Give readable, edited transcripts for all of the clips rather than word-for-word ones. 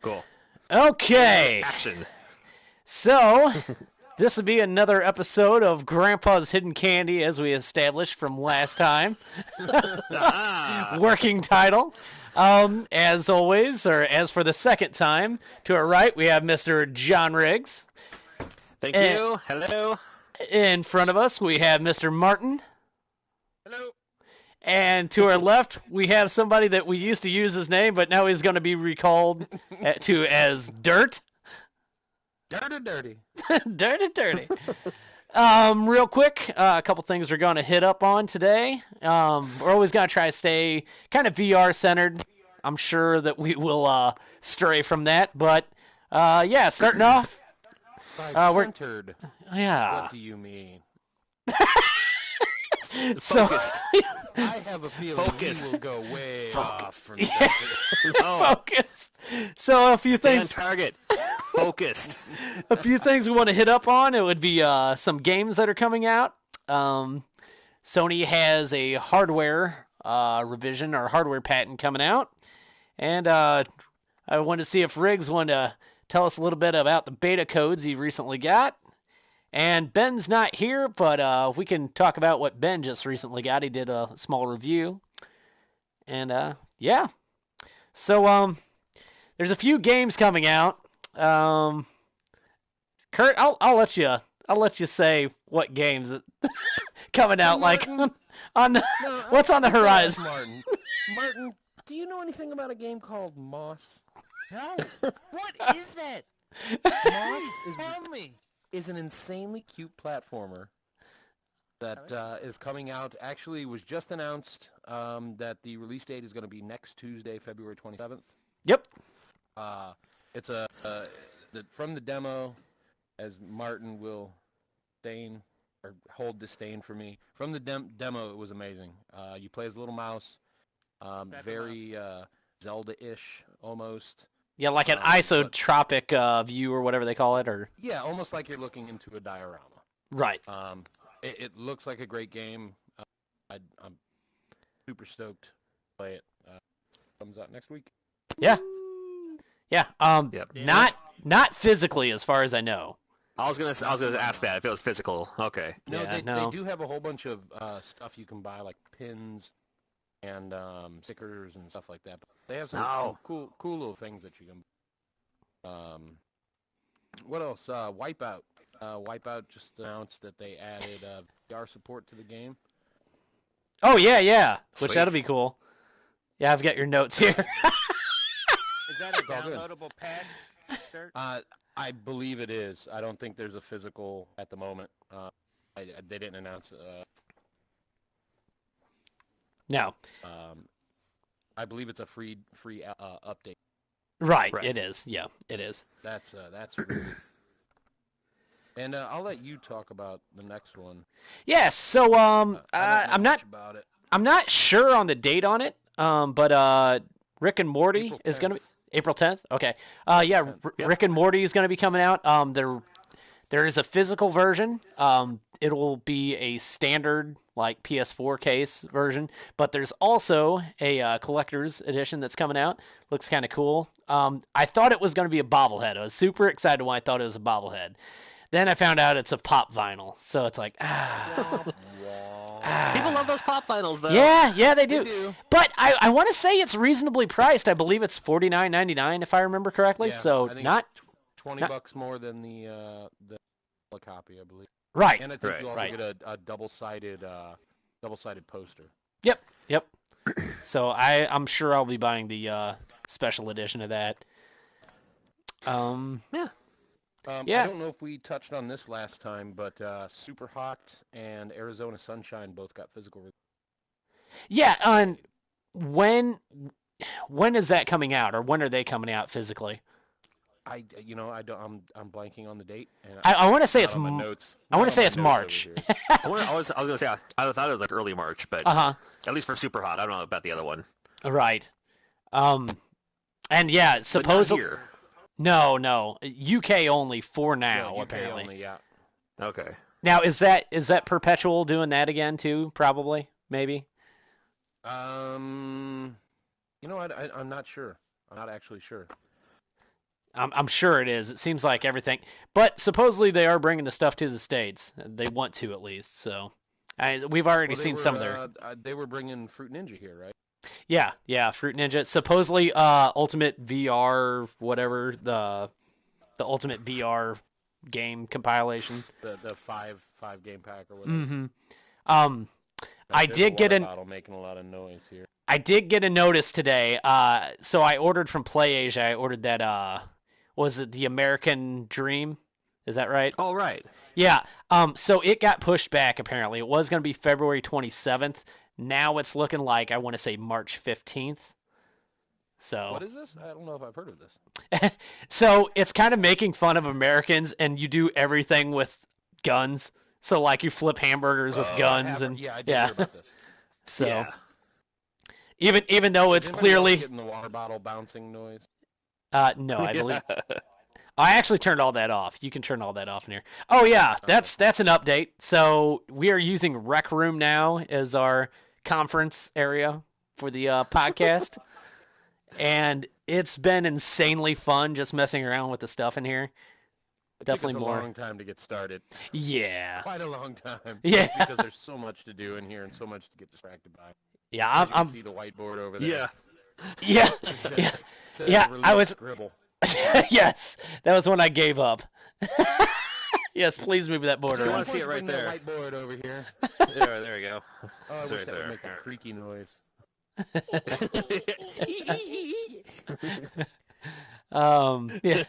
Cool. Okay. Action. So, this will be another episode of Grandpa's Hidden Candy, as we established from last time. Working title. As always, or as for the second time, to our right, we have Mr. John Riggs. Thank you. Hello. In front of us, we have Mr. Martin. Hello. And to our left, we have somebody that we used to use his name, but now he's going to be recalled to as Dirt. Dirty. Dirty. Real quick, a couple things we're going to hit up on today. We're always going to try to stay kind of VR centered. I'm sure that we will stray from that, but yeah, starting off. Centered. Yeah. What do you mean? So, I have a feeling we will go way off from Yeah. centered. focused. So a few Stay on things. target. Focused. A few things we want to hit up on. It would be some games that are coming out. Sony has a hardware revision or hardware patent coming out, and I wanted to see if Riggs wanted to tell us a little bit about the beta codes he recently got. And Ben's not here, but we can talk about what Ben just recently got. He did a small review, and yeah. So there's a few games coming out. Kurt, I'll let you say what games coming out like on the, what's on the horizon. Martin, do you know anything about a game called Moss? No. What is that? Moss is an insanely cute platformer that is coming out. Actually, was just announced that the release date is going to be next Tuesday, February 27th. Yep. It's from the demo, as Martin will hold disdain for me. From the demo, it was amazing. You play as a little mouse, very Zelda-ish almost. Yeah, like an isotropic view or whatever they call it, or Yeah, almost like you're looking into a diorama. right. It looks like a great game. I'm super stoked to play it. Comes out next week. Yeah. Yeah. Yep. Not physically, as far as I know. I was gonna ask that if it was physical. Okay. No, Yeah, they do have a whole bunch of stuff you can buy, like pins and stickers and stuff like that. But they have some cool little things that you can. What else? Wipeout. Wipeout just announced that they added VR support to the game. Oh yeah. Which Sweet. that'll be cool. Yeah, I've got your notes here. Is that a all good. downloadable patch, sir? I believe it is. I don't think there's a physical at the moment. They didn't announce. No. I believe it's a free update. Right. Right. It is. Yeah, it is. That's really. And I'll let you talk about the next one. Yes. So I don't know I'm much not about it. I'm not sure on the date on it. But Rick and Morty April is going to 10th. be April 10th. Okay. Yeah, Yep. Rick and Morty is going to be coming out. There is a physical version. It'll be a standard like PS4 case version, but there's also a collector's edition that's coming out. Looks kind of cool. I thought it was going to be a bobblehead. I was super excited when I thought it was a bobblehead. Then I found out it's a pop vinyl. So it's like, People love those pop finals, though. Yeah, they do. They do. But I want to say it's reasonably priced. I believe it's $49.99 if I remember correctly. Yeah, So I think not it's $20 more than the copy, I believe. right. And I think Right. you also Right. get a double-sided poster. Yep. So I'm sure I'll be buying the special edition of that. Yeah. Yeah. I don't know if we touched on this last time, but Super Hot and Arizona Sunshine both got physical. Yeah. And when is that coming out, or when are they coming out physically? I don't. I'm blanking on the date. And I want to say not it's on my notes. I want to Not say on it's my March. notes over here. I was gonna say I thought it was like early March, but at least for Super Hot, I don't know about the other one. Right. And yeah, But not supposedly here. no, UK only for now Yeah, UK apparently. only, yeah. Okay. Now is that Perpetual doing that again too? Probably, maybe. I'm not sure. I'm not actually sure. I'm sure it is. It seems like everything, but supposedly they are bringing the stuff to the States. They want to at least. So, we've already seen some of their. They were bringing Fruit Ninja here, right? Yeah, Fruit Ninja. Supposedly, Ultimate VR, whatever the Ultimate VR game compilation. The five game pack or whatever. Mm-hmm. I did get a bottle making a lot of noise here. I did get a notice today. So I ordered from PlayAsia. I ordered that. Was it the American Dream? Is that right? Oh, right. Yeah. So it got pushed back. Apparently, it was going to be February 27th. Now it's looking like I want to say March 15th. So what is this? I don't know if I've heard of this. So it's kind of making fun of Americans, and you do everything with guns. So like you flip hamburgers with guns, and I did hear about this. So yeah. even though it's clearly getting the water bottle bouncing noise. No, I believe I actually turned all that off. You can turn all that off in here. Oh yeah, that's an update. So we are using Rec Room now as our conference area for the podcast. And it's been insanely fun just messing around with the stuff in here. Definitely took us more. a long time to get started. Yeah. Quite a long time. Yeah. Because there's so much to do in here and so much to get distracted by. Yeah, I'm see the whiteboard over there. Yeah. Yeah. I was scribble. Yes. That was when I gave up. Yes, please move that board You around. want to see it right there? Whiteboard over here. There we go. Oh, I It's wish right that there. would make a creaky noise. Yeah.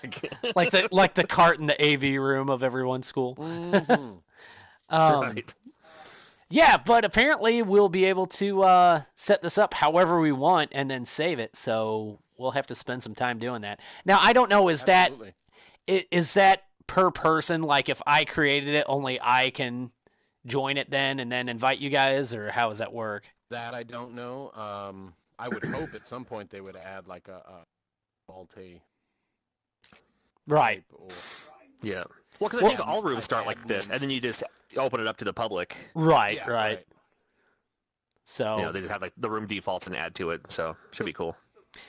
like the cart in the AV room of everyone's school. Mm-hmm. Right. Yeah, but apparently we'll be able to set this up however we want and then save it. So we'll have to spend some time doing that. Now I don't know is that per person? Like if I created it, only I can join it then and then invite you guys, or how does that work? That I don't know. I would hope at some point they would add like a multi. Right. Yeah. Well, because I think all rooms start like this, and then you just open it up to the public. Right. Yeah, right. So You know, they just have like the room defaults and add to it, so should be cool.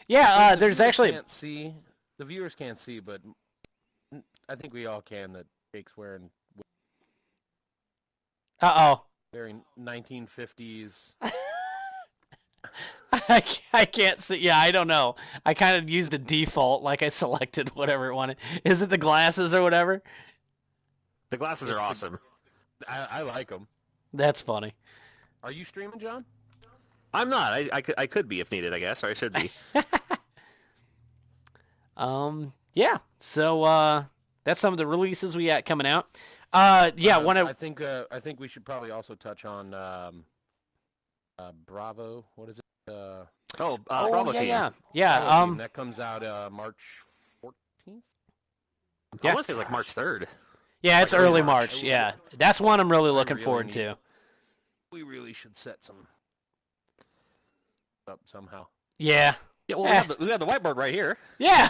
yeah, The there's viewers actually can't see. The viewers can't see, but I think we all can. That Jake's wearing very 1950s. I can't see. Yeah, I don't know. I kind of used a default, like I selected whatever it wanted. Is it the glasses or whatever? The glasses are awesome. I like them. That's funny. Are you streaming, John? I'm not. I could be if needed, I guess, or I should be. Yeah. So that's some of the releases we got coming out. I think we should probably also touch on Bravo. What is it? Bravo Team. yeah. Bravo Team. That comes out March 14th. I want to say like March 3rd. Yeah, it's Like early March. March. Yeah, that's one I'm really looking forward to. We really should set some up somehow. Yeah. Yeah, well, we have the whiteboard right here. Yeah.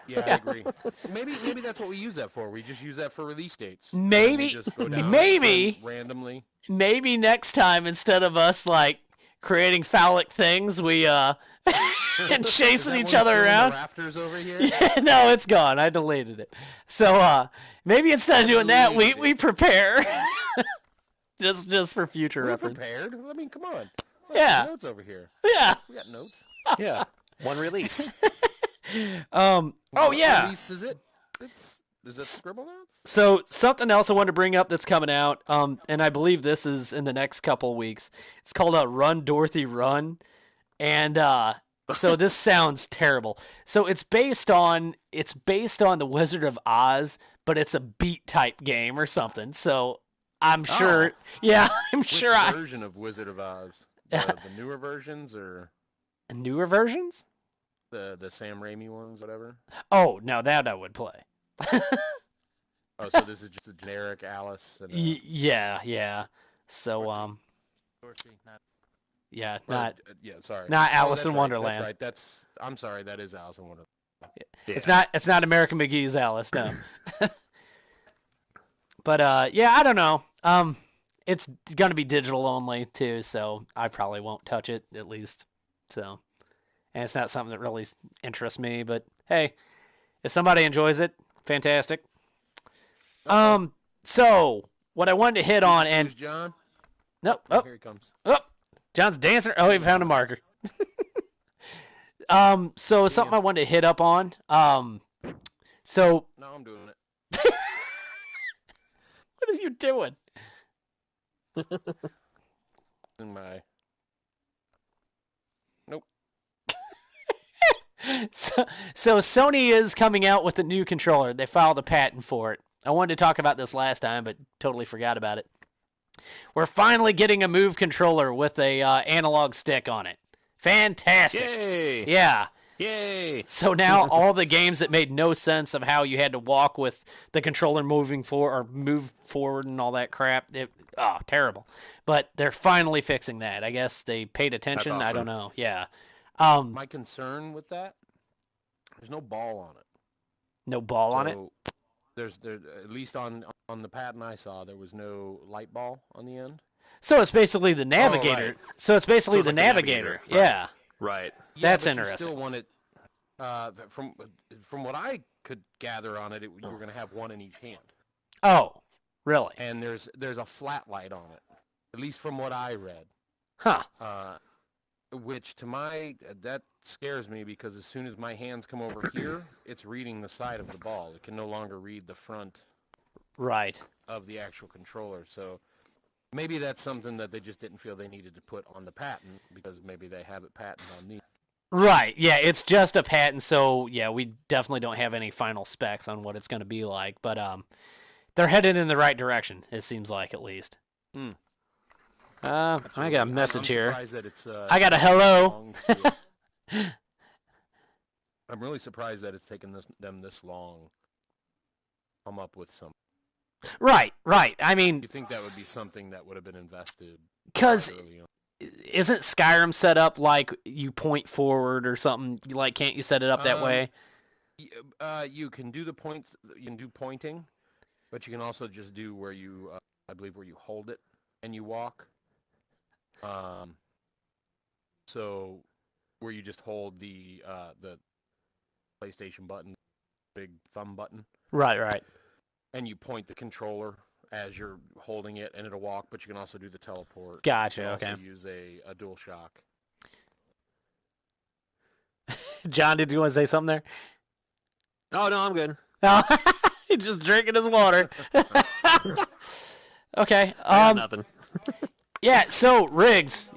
Yeah, I agree. Maybe that's what we use that for. We just use that for release dates. Maybe, We just go down randomly. Maybe next time instead of us like creating phallic things, we and chasing each other around. The rafters over here. Yeah, no, it's gone. I deleted it. So maybe instead of doing that, we prepare just for future We're reference. prepared. I mean, come on. Yeah. Notes over here. Yeah. We got notes. Yeah. One release. Oh yeah. What release is it? Is it Scribble Notes? So something else I wanted to bring up that's coming out, and I believe this is in the next couple weeks. It's called Run Dorothy Run, and so this sounds terrible. So it's based on the Wizard of Oz, but it's a beat type game or something. So I'm sure, I'm sure. Which version of Wizard of Oz? The newer versions or Newer versions? the Sam Raimi ones, whatever? Oh no, that I would play. Oh, so this is just a generic Alice. And yeah. So Dorothy, yeah, sorry. not Alice in Right, Wonderland. That's right. I'm sorry. That is Alice in Wonderland. Yeah. It's not American McGee's Alice, no. But yeah, I don't know. It's gonna be digital only too, so I probably won't touch it at least. So, and it's not something that really interests me. But hey, If somebody enjoys it, fantastic. So what I wanted to hit on, and Who's John? nope, Here he comes. John's dancing. Oh, he found a marker. So something I wanted to hit up on. So No, I'm doing it. what are you doing? In my. Nope. So Sony is coming out with a new controller. They filed a patent for it. I wanted to talk about this last time, but totally forgot about it. We're finally getting a Move controller with a analog stick on it. Fantastic. Yay! Yeah. Yay! So now all the games that made no sense of how you had to walk with the controller moving forward or move forward and all that crap, terrible. But they're finally fixing that. I guess they paid attention. That's awesome. I don't know. Yeah. My concern with that, there's no ball on it. No ball on it? There's at least on the patent I saw, there was no light ball on the end. So it's basically the navigator. Oh, right. So it's basically So it's the like the navigator. navigator. Right. Yeah. Right. Yeah, That's but interesting. You still want it, from what I could gather on it, you were going to have one in each hand. Oh, really? And there's a flat light on it, at least from what I read. Huh. Which that scares me because as soon as my hands come over here, it's reading the side of the ball. It can no longer read the front Right. of the actual controller. So maybe that's something that they just didn't feel they needed to put on the patent because maybe they have it patent on these. Right. Yeah, it's just a patent, so yeah, we definitely don't have any final specs on what it's going to be like, but they're headed in the right direction, it seems like, at least. I got a message here. That it's, I got a hello. I'm really surprised that it's taken them this long to come up with some. Right. I mean, You think that would be something that would have been invested? because early on? isn't Skyrim set up like you point forward or something? Like, can't you set it up that way? You can do the points. You can do pointing, but you can also just do where you, I believe, where you hold it and you walk. So where you just hold the PlayStation button, big thumb button. Right. And you point the controller as you're holding it, and it'll walk. But you can also do the teleport. Gotcha. You can Okay. also use a dual shock. John, did you want to say something there? Oh, no, I'm good. No, he's just drinking his water. Okay. I got nothing. Yeah. So Riggs,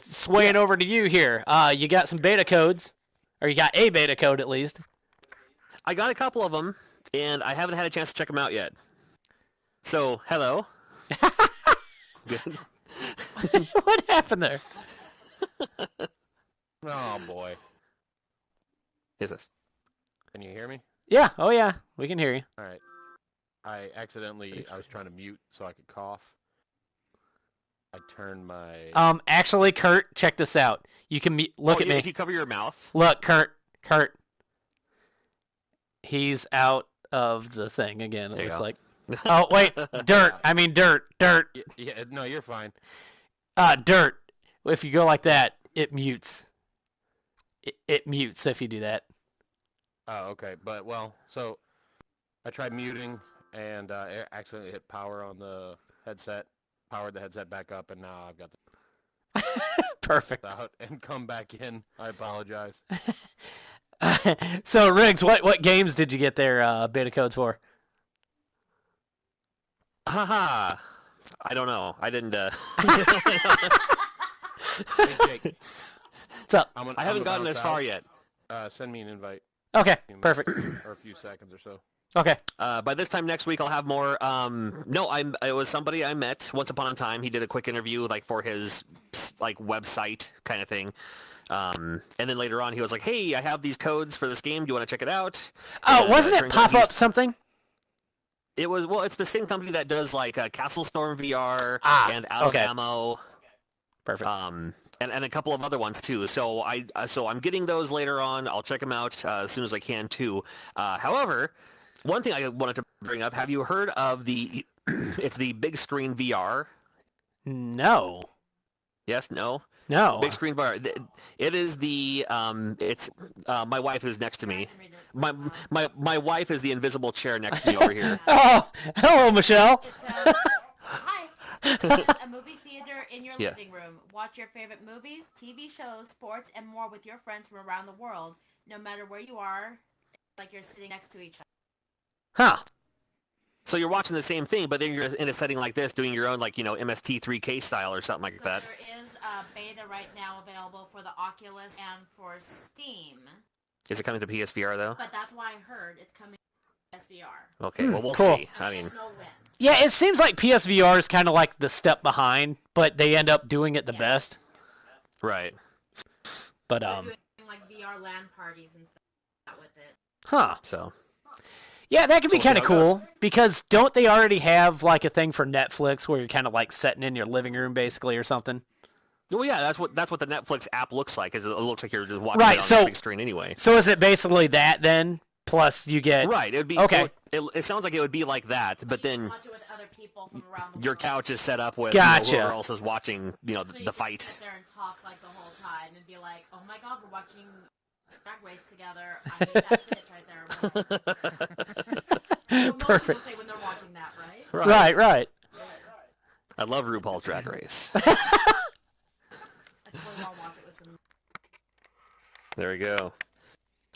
swaying over to you here. You got some beta codes, or you got a beta code at least. I got a couple of them, and I haven't had a chance to check them out yet. So, hello. Good. What happened there? Oh boy. Is this? Can you hear me? Yeah. Oh yeah. We can hear you. All right. I was trying to mute so I could cough. I turned my... Actually, Kurt, check this out. You can look at me. If you cover your mouth. Look, Kurt. He's out of the thing again, it looks like. Oh, wait. Dirt. I mean, dirt. Yeah, no, you're fine. Dirt. If you go like that, it mutes. It mutes if you do that. Oh, okay. But, well, so I tried muting and accidentally hit power on the headset, powered the headset back up, and now I've got the Perfect. out and come back in. I apologize. So, Riggs, what games did you get their beta codes for? Haha. I don't know. I didn't. Hey, Jake. What's up? I haven't gotten as far yet. Send me an invite. Okay, perfect. Or a few seconds or so. Okay. By this time next week, I'll have more. It was somebody I met once upon a time. He did a quick interview, like for his website kind of thing. And then later on, he was like, "Hey, I have these codes for this game. Do you want to check it out?" Oh, And, wasn't it turns out pop up something? It was. Well, it's the same company that does like Castle Storm VR and Out okay. of Ammo. Perfect. And a couple of other ones too. So I'm getting those later on. I'll check them out as soon as I can too. However, one thing I wanted to bring up: have you heard of the? It's the big screen VR. No. Yes. No. No. Big screen VR. It is the. It's my wife is next to me. My wife is the invisible chair next to me over here. Oh, hello, Michelle. It says, hi. It says, a movie theater in your Yeah. living room. Watch your favorite movies, TV shows, sports, and more with your friends from around the world. No matter where you are, it's like you're sitting next to each other. Huh. So you're watching the same thing, but then you're in a setting like this, doing your own, like, MST3K style or something like So that. there is a beta right now available for the Oculus and for Steam. Is it coming to PSVR though? But that's why I heard it's coming to PSVR. Okay, well we'll cool. see. I don't know when. Yeah, it seems like PSVR is kind of like the step behind, but they end up doing it the best. Right. But They're doing like VR LAN parties and stuff with it. huh. So. Yeah, that could be So we'll see kind of how it cool because don't they already have like a thing for Netflix where you're kind of like sitting in your living room basically or something? Well, yeah, that's what the Netflix app looks like. Is it looks like you're just watching Right, it on so- the big screen anyway. So is it basically that then? Plus you get Right. It would be Okay. It sounds like it would be like that, but you can then watch it with other people from around the your world. couch is set up with Gotcha. whoever else is watching, So you the can fight. sit there and talk like the whole time and be like, "Oh my God, we're watching drag race together. I made that finish right there." Well, most Perfect. people say when they're watching that, right? Right. I love RuPaul's Drag Race. I totally want to watch it with some. There we go.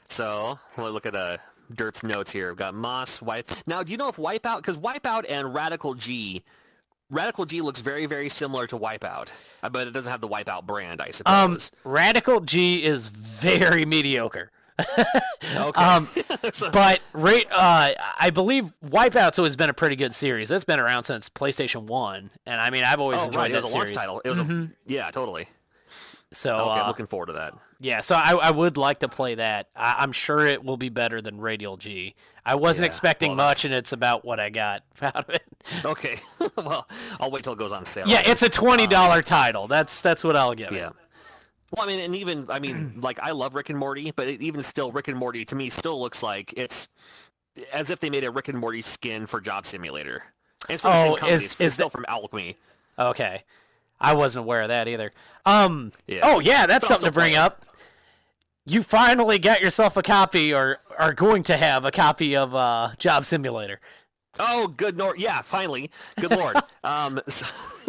So, we'll look at Dirt's notes here. We've got Moss, Wipe. Now, do you know if Wipeout, because Wipeout and Radical G looks very, very similar to Wipeout, but it doesn't have the Wipeout brand, I suppose. Radical G is very mediocre. Okay. But I believe Wipeout's always been a pretty good series. It's been around since PlayStation 1, and I mean I've always Oh, enjoyed right, it that was a launch series. title. It was yeah, totally. So Okay, I'm looking forward to that. yeah, so I would like to play that. I'm sure it will be better than Radial G. I wasn't Yeah, expecting well, much, and it's about what I got out of it. Okay. Well, I'll wait till it goes on sale. Yeah, it's a $20 title. That's what I'll give Yeah. it. Well, I mean, and even, like, I love Rick and Morty, but even still, Rick and Morty, to me, still looks like it's as if they made a Rick and Morty skin for Job Simulator. And it's from the same company. It's still from Alchemy. Okay. I wasn't aware of that either. Yeah. Oh, yeah, that's But I'll something to still bring play it. up. You finally got yourself a copy, or are going to have a copy of Job Simulator. Oh, good Lord. Yeah, finally. Good Lord.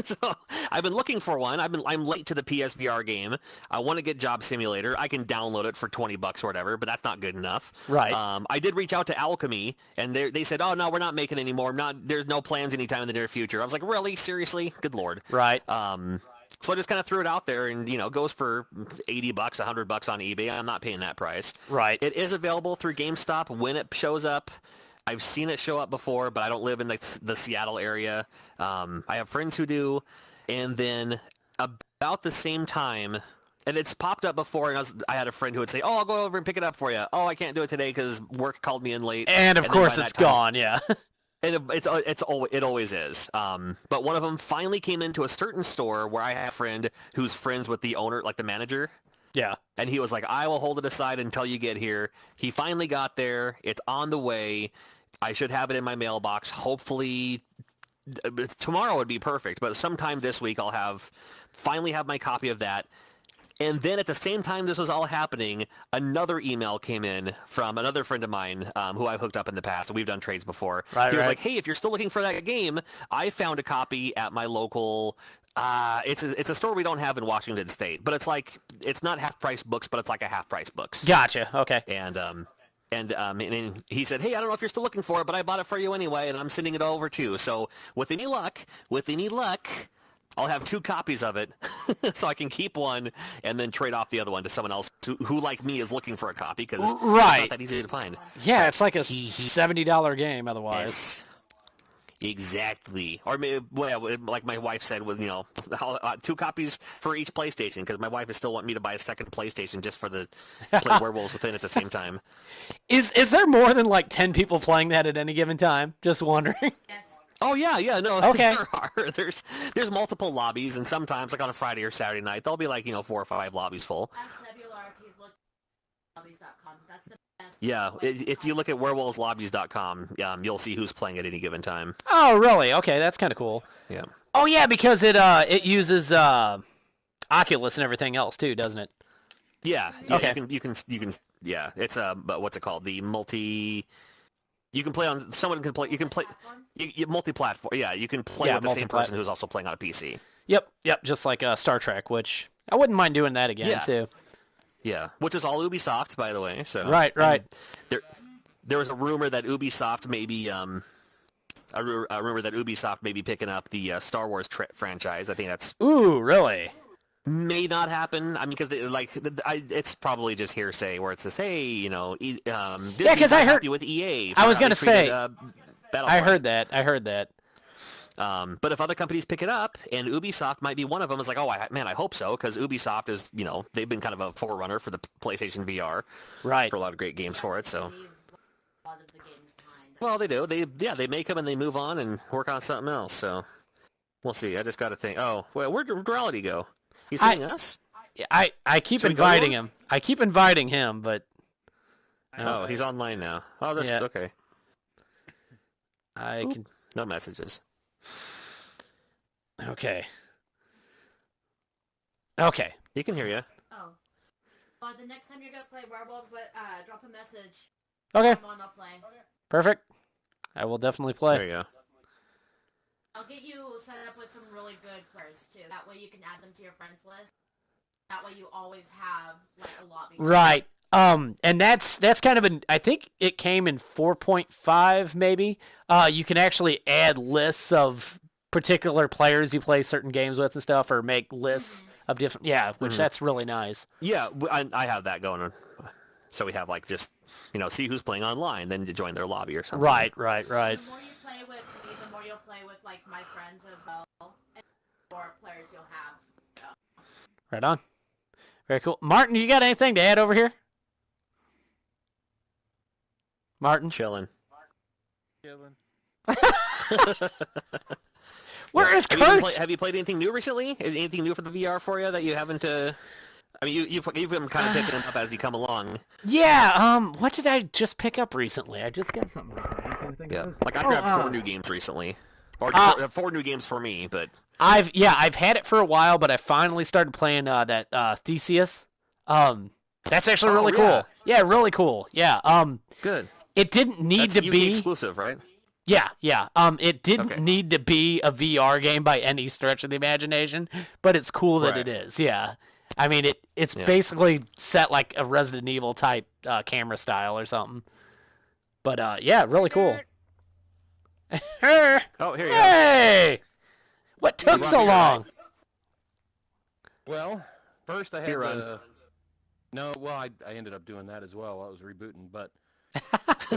So I've been looking for one. I'm late to the PSVR game. I want to get Job Simulator. I can download it for $20 or whatever, but that's not good enough. Right. I did reach out to Alchemy, and they said, "Oh no, we're not making any more. There's no plans anytime in the near future." I was like, "Really? Seriously? Good Lord." Right. So I just kind of threw it out there, and it goes for $80, $100 on eBay. I'm not paying that price. Right. It is available through GameStop when it shows up. I've seen it show up before, but I don't live in the Seattle area. I have friends who do, and then about the same time, and it's popped up before, and I had a friend who would say, "Oh, I'll go over and pick it up for you." "Oh, I can't do it today because work called me in late." And of then course by it's that time, gone, yeah. And it always is. But one of them finally came into a certain store where I have a friend who's friends with the owner, like the manager. Yeah. And he was like, "I will hold it aside until you get here." He finally got there. It's on the way. I should have it in my mailbox. Hopefully tomorrow would be perfect, but sometime this week I'll finally have my copy of that. And then at the same time this was all happening, another email came in from another friend of mine who I've hooked up in the past. We've done trades before. Right, he was right. like, "Hey, if you're still looking for that game, I found a copy at my local it's a store we don't have in Washington State, but it's not half price books, but it's like a half price books." Gotcha. Okay. And he said, "Hey, I don't know if you're still looking for it, but I bought it for you anyway, and I'm sending it over too. So with any luck, I'll have 2 copies of it, so I can keep one and then trade off the other one to someone else who like me, is looking for a copy, because it's Right. not that easy to find." Yeah, it's like a $70 game otherwise. Yes. Exactly. Or maybe, well, like my wife said, with 2 copies for each PlayStation, because my wife is still wanting me to buy a second PlayStation just for the play Werewolves Within at the same time. Is there more than like 10 people playing that at any given time? Just wondering. Yes. Oh yeah, no. Okay. There are. There's multiple lobbies, and sometimes, like on a Friday or Saturday night, there'll be like 4 or 5 lobbies full. SWRP's look at lobbies.com. That's the best. Yeah, way to if you find look at werewolveslobbies.com, you'll see who's playing at any given time. Oh, really? Okay, that's kind of cool. Yeah. Oh yeah, because it uses Oculus and everything else too, doesn't it? Yeah. Okay. You can yeah, it's but what's it called? The multi. You can play on. Someone can play. You can play. You multi-platform. Yeah, you can play with the same person who's also playing on a PC. Yep. Just like Star Trek, which I wouldn't mind doing that again too. Yeah, which is all Ubisoft, by the way. So right. There was a rumor that Ubisoft maybe a rumor that Ubisoft may be picking up the Star Wars franchise. I think that's really may not happen. I mean, because it's probably just hearsay where it says, hey, you know, Disney's because I heard happy with EA. I was gonna say, I heard that. But if other companies pick it up, and Ubisoft might be one of them, it's like, oh, I hope so, because Ubisoft is, you know, they've been kind of a forerunner for the PlayStation VR, right? For a lot of great games for it. So, well, they do. They make them and they move on and work on something else. So, we'll see. I just got to think. Oh, well, where'd Reality go? He's seeing us. I keep inviting him. I keep inviting him, but oh, he's online now. Oh, that's okay. No messages. Okay. He can hear you. Oh. Well, the next time you're going to play Werewolves, drop a message. Okay. Come on, I'll play. Perfect. I will definitely play. There you go. I'll get you set up with some really good players, too. That way you can add them to your friends list. That way you always have, like, a lobby. Right. And that's kind of I think it came in 4.5 maybe. You can actually add lists of particular players you play certain games with and stuff, or make lists of different, which that's really nice. Yeah, I have that going on. So we have like just, you know, see who's playing online, then to join their lobby or something. Right. The more you play with me, the more you'll play with like my friends as well, and the more players you'll have. So. Right on. Very cool. Martin, you got anything to add over here? Martin? Chilling. Where is Kurt? Have you played anything new recently? Is anything new for the VR for you that you haven't? I mean, you've been kind of picking them up as you come along. Yeah. What did I just pick up recently? I just got something recently. Yeah. Like I grabbed 4 new games recently, or 4 new games for me. But I've had it for a while, but I finally started playing that Theseus. That's actually really cool. Yeah, really cool. Yeah. Good. It didn't need to be exclusive, right? Yeah. It didn't need to be a VR game by any stretch of the imagination, but it's cool that it is. Yeah. I mean, it's basically set like a Resident Evil type camera style or something. But really cool. Oh, here you go. Hey! What took so long? Well, first I had to... No, well, I ended up doing that as well. I was rebooting, but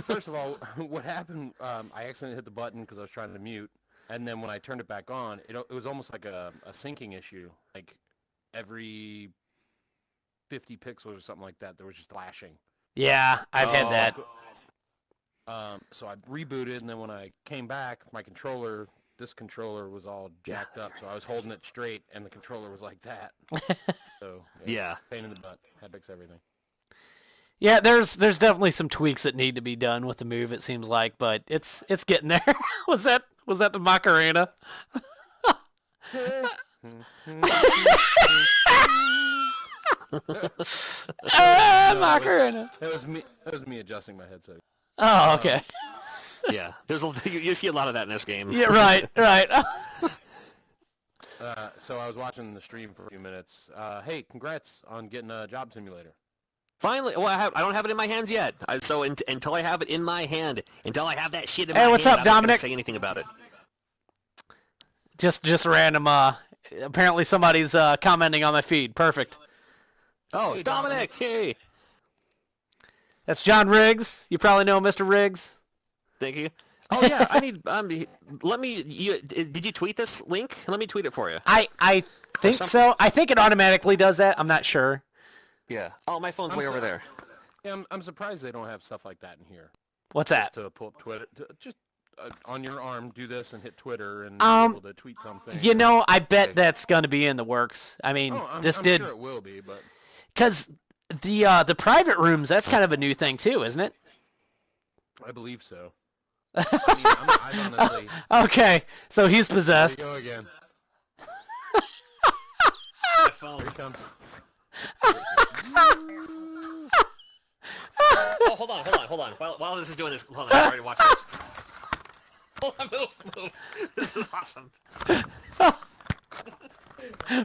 first of all, what happened, I accidentally hit the button because I was trying to mute, and then when I turned it back on, it was almost like a syncing issue. Like, every 50 pixels or something like that, there was just flashing. Yeah, I've had that. So I rebooted, and then when I came back, this controller was all jacked up, so I was holding it straight, and the controller was like that. So, pain in the butt. Had to fix everything. Yeah, there's definitely some tweaks that need to be done with the move, it seems like, but it's getting there. Was that the Macarena? Macarena. It was me adjusting my headset. Oh, okay. Yeah, you see a lot of that in this game. Yeah, right. So I was watching the stream for a few minutes. Hey, congrats on getting a job simulator. Finally, well, I don't have it in my hands yet. So until I have it in my hand, until I have that shit in my hand, what's up, I'm Dominic? not gonna say anything about it. Just random. Apparently somebody's commenting on my feed. Perfect. Oh, hey, Dominic! Hey. That's John Riggs. You probably know Mr. Riggs. Thank you. Oh yeah, I need. Did you tweet this link? Let me tweet it for you. I think so. I think it automatically does that. I'm not sure. Yeah. Oh, my phone's way over there. Yeah, I'm surprised they don't have stuff like that in here. What's that? To pull up Twitter, just on your arm, do this and hit Twitter and be able to tweet something. You know, I bet that's going to be in the works. I mean, I'm sure it will be, but because the private rooms, that's kind of a new thing too, isn't it? I believe so. I honestly... Okay, so he's possessed. There you go again. Here it comes. Oh, hold on. While this is doing this, hold on, I'm ready to watch this. Hold on, move. This is awesome.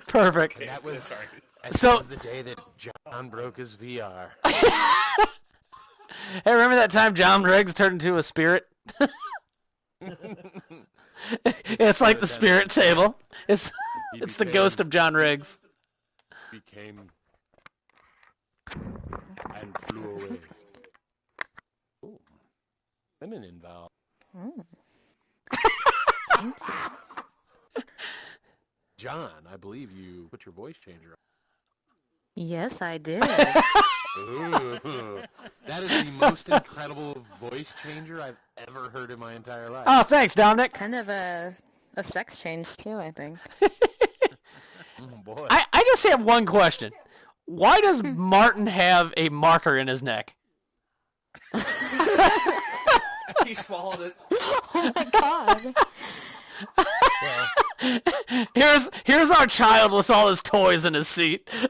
Perfect. And that was Sorry. So- the day that John broke his VR. Hey, remember that time John Riggs turned into a spirit? It's like the spirit table. It's the became- ghost of John Riggs. Became and flew away. Ooh. Feminine vowel. John, I believe you put your voice changer on. Yes, I did. Ooh. That is the most incredible voice changer I've ever heard in my entire life. Oh, thanks, Dominic. Kind of a sex change too, I think. Oh, boy. I just have one question. Why does Martin have a marker in his neck? He swallowed it. Oh my god. Well, Here's our child with all his toys in his seat. You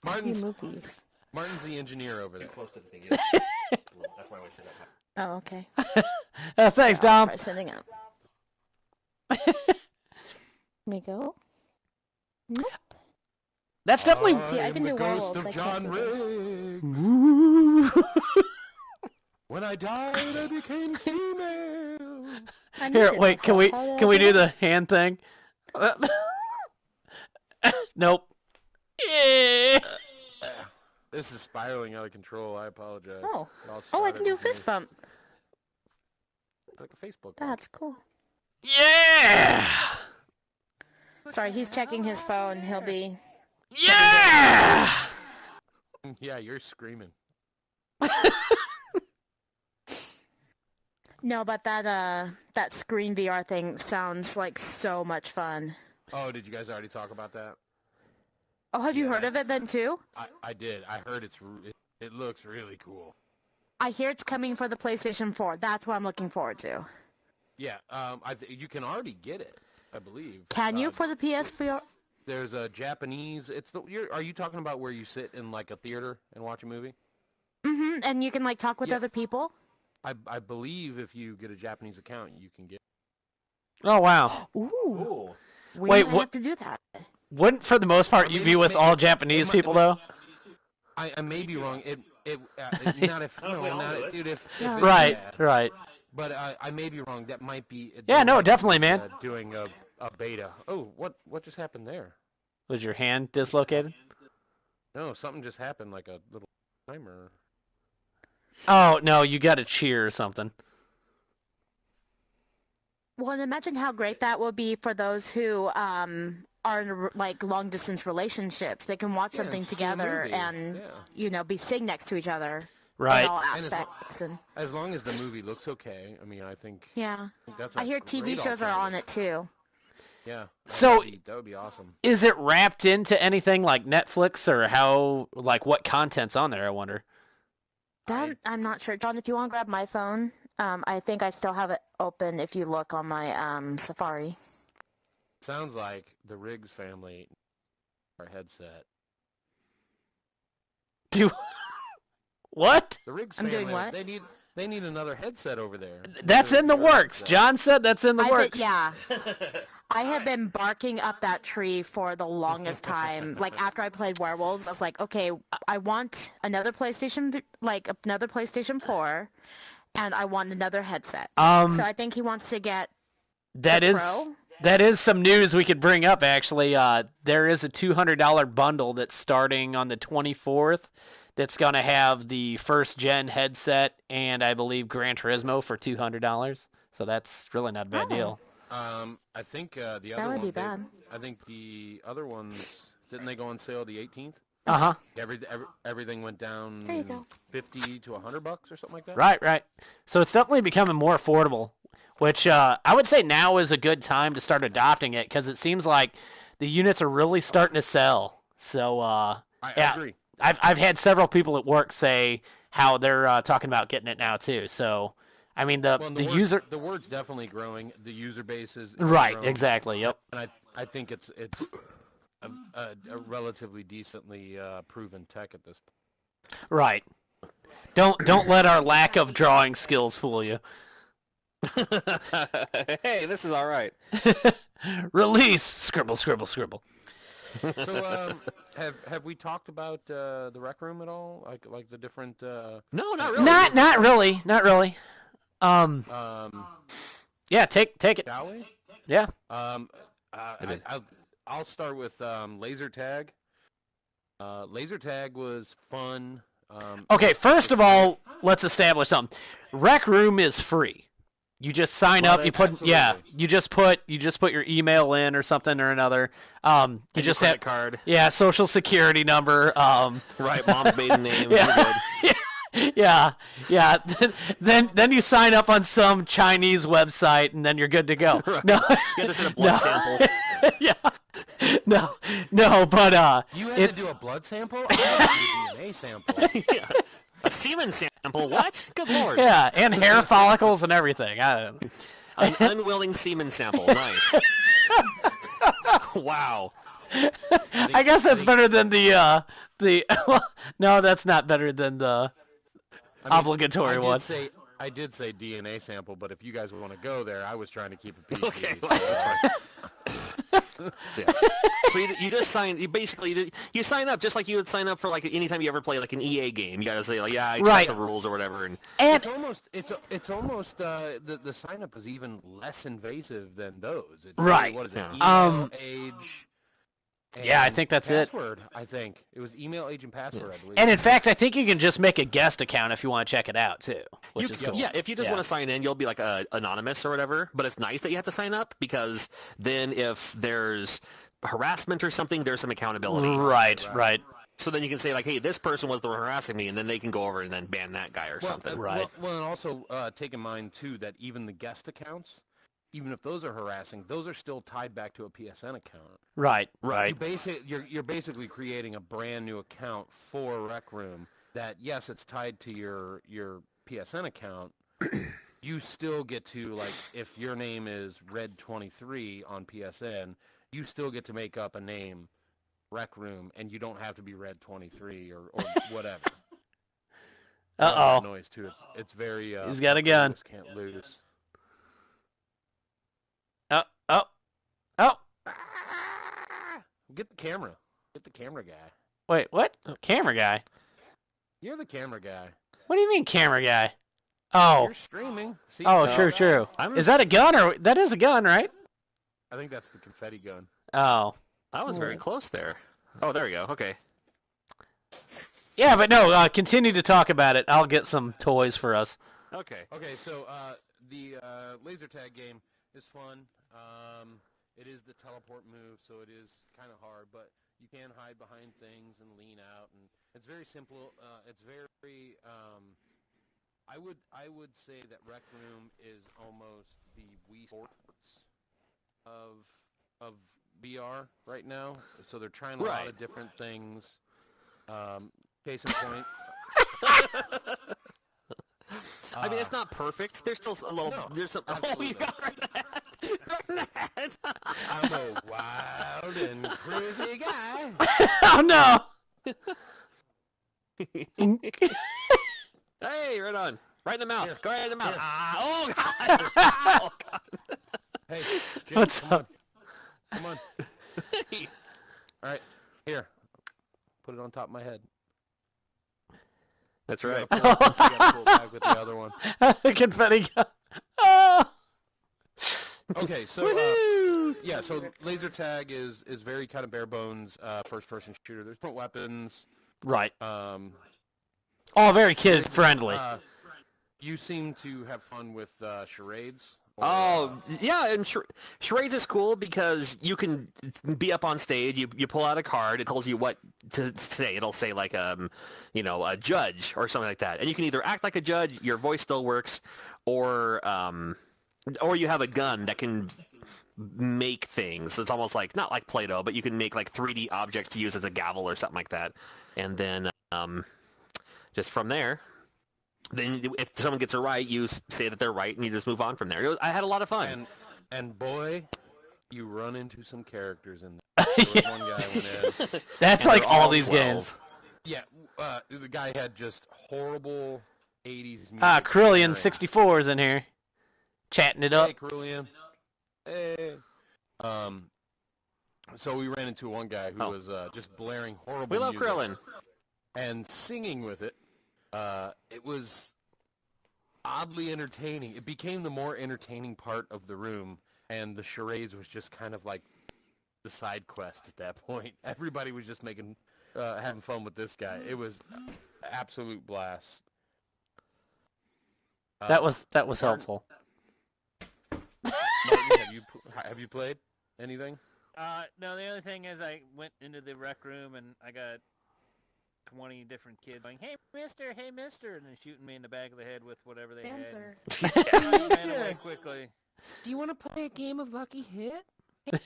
Martin's movies. the engineer over there. Close to the thing. That's why I always say that. Oh, okay. Thanks, I'll Dom. try setting up. Me go. Nope. That's definitely. See, I can am do the ghost werewolves, of I can't John do those. Riggs. Ooh. When I died, I became female. I Here, muted wait. Can myself. we How did I can we do that? the hand thing? Nope. Yeah. This is spiraling out of control. I apologize. Oh. It all Oh, I can do a started with fist me. bump. Like a Facebook. bump. That's cool. Yeah. Sorry, he's checking his phone. He'll be... Yeah. Yeah, you're screaming. No, but that screen VR thing sounds like so much fun. Oh, did you guys already talk about that? Oh, have you heard of it then too? I did. I heard it looks really cool. I hear it's coming for the PlayStation 4. That's what I'm looking forward to. Yeah, you can already get it, I believe. Can you for the PSVR? There's a Japanese. Are you talking about where you sit in like a theater and watch a movie? Mm-hmm. And you can like talk with Yeah. other people? I believe if you get a Japanese account, you can get. Oh wow. Ooh. We Wait, might what- have to do that. Wouldn't for the most part you be with all Japanese people though? I may be wrong. Not if no, not dude. If it's Right. bad. Right. But I may be wrong. That might be. Yeah, they no, might be, definitely, man. Doing a beta. Oh, what just happened there? Was your hand dislocated? No, something just happened, like a little timer. Oh no, you got to cheer or something. Well, and imagine how great that will be for those who are in like long distance relationships. They can watch Yeah, something and see a together movie. and Yeah. be sitting next to each other Right. in all And aspects. And As long as the movie looks okay, I mean, I think yeah, that's. I hear TV great shows are on alternative. it too. Yeah. So- that would be awesome. Is it wrapped into anything like Netflix or how like what content's on there? I wonder. That I'm not sure. John, if you want to grab my phone, I think I still have it open. If you look on my Safari. Sounds like the Riggs family, our headset. Do what? The Riggs I'm family. doing what? They need another headset over there. That's in the VR works. headset. John said that's in the I works. yeah. I have been barking up that tree for the longest time. Like after I played Werewolves, I was like, okay, I want another PlayStation, like another PlayStation 4, and I want another headset. So I think he wants to get That the is Pro? that is some news we could bring up. Actually, there is a $200 bundle that's starting on the 24th. That's gonna have the first gen headset and I believe Gran Turismo for $200. So that's really not a bad Oh. deal. I think the other would one. be bad. I think the other ones didn't they go on sale the 18th? Uh huh. Everything went down There you go. $50 to $100 or something like that. Right. So it's definitely becoming more affordable, which I would say now is a good time to start adopting it because it seems like the units are really starting to sell. So I yeah, agree. I've had several people at work say how they're talking about getting it now too. So I mean the user the word's definitely growing. The user base is right growing. exactly. Yep. And I think it's a relatively decently proven tech at this point. Right. Don't let our lack of drawing skills fool you. Hey, this is all right. Release. Scribble, scribble, scribble. So, have we talked about the rec room at all? Like the different. No, not really. Not really. Not really. Um, Yeah, take it. shall we? Yeah. I'll start with laser tag. Laser tag was fun. Okay, first of all, let's establish something. Rec Room is free. You just sign up. You put You just put your email in or something or another. You And just your have credit card. social security number. Right, mom's maiden name. Yeah. You're good. yeah. Then you sign up on some Chinese website and then you're good to go. Right. No, You have to send a blood sample. yeah. No, but You had to do a blood sample? I had to do a DNA sample. Yeah. A semen sample? What? Good lord. yeah, and hair follicles and everything. An unwilling semen sample. Nice. Wow. I guess that's better than the well, no, that's not better than the obligatory one. I did say DNA sample, but if you guys want to go there, I was trying to keep it PG. Okay, well, that's fine. So you just sign. You sign up just like you would sign up for like anytime you ever play like an EA game. You gotta say like, yeah, I accept Right. the rules or whatever. And And It's almost the sign up is even less invasive than those. It's Right. What is it? Yeah. Email, age. Yeah, I and think that's it. password, I think it was email, age, and password. I believe. and in fact, I think you can just make a guest account if you want to check it out too, which You is can- cool. Yeah, if you just Yeah. want to sign in, you'll be like anonymous or whatever. But it's nice that you have to sign up because then if there's harassment or something, there's some accountability. Right. So then you can say like, hey, this person was the one harassing me, and then they can go over and then ban that guy or something. Right. Well, and also take in mind too that even the guest accounts, even if those are harassing, those are still tied back to a PSN account. Right. You're basically creating a brand new account for Rec Room that, yes, it's tied to your PSN account. You still get to, like, if your name is Red23 on PSN, you still get to make up a name, Rec Room, and you don't have to be Red23 or whatever. Uh-oh. That noise too. It's very. He's got a gun. Can't lose. Oh. Get the camera. Get the camera guy. Wait, what? Camera guy? You're the camera guy. What do you mean camera guy? Oh. You're streaming. See, True. I'm- Is that a gun or that is a gun, right? I think that's the confetti gun. Oh. I was very close there. Oh, there you go. Okay. Yeah, but no, continue to talk about it. I'll get some toys for us. Okay. Okay, so the laser tag game is fun. It is the teleport move, so it is kind of hard, but you can hide behind things and lean out, and it's very simple. It's very. I would say that Rec Room is almost the Wii Sports of VR right now. So they're trying a lot of different things. Case in point. I mean, it's not perfect. There's still a little. No, There's some. Oh, absolutely you got right ahead. I'm a wild and cruisy guy. Oh no. Hey, right on. Right in the mouth. Here. Go right in the mouth. Here. Oh, God. Oh, God. Hey, Jim, What's come up? on. Come on. All right, here. Put it on top of my head. That's You right. gotta pull it back with the other one. Confetti gun. Oh. Okay, so so laser tag is very kind of bare bones first person shooter. There's different weapons. Right. Um, All very kid friendly. You seem to have fun with charades. Oh, yeah, and charades is cool because you can be up on stage, you pull out a card, it tells you what to say. It'll say like, a judge or something like that. And you can either act like a judge, your voice still works, or you have a gun that can make things. It's almost like, not like Play-Doh, but you can make like 3D objects to use as a gavel or something like that. And then just from there, then if someone gets it right, you say that they're right, and you just move on from there. I had a lot of fun. And boy, you run into some characters in there. There was one guy I went in. That's And like they're all all these 12. games. Yeah, the guy had just horrible 80s music. Krillian 64 is in here, chatting it up. Hey, Krillian. Hey. So we ran into one guy who was just blaring horrible We love music Krillin. and singing with it. It was oddly entertaining. It became the more entertaining part of the room, and the charades was just kind of like the side quest at that point. Everybody was just having fun with this guy. It was absolute blast. That was helpful. Martin, have you played anything? No, the only thing is I went into the rec room and I got 20 different kids going, hey, mister, and then shooting me in the back of the head with whatever they had. I ran away quickly. Do you want to play a game of Lucky Hit?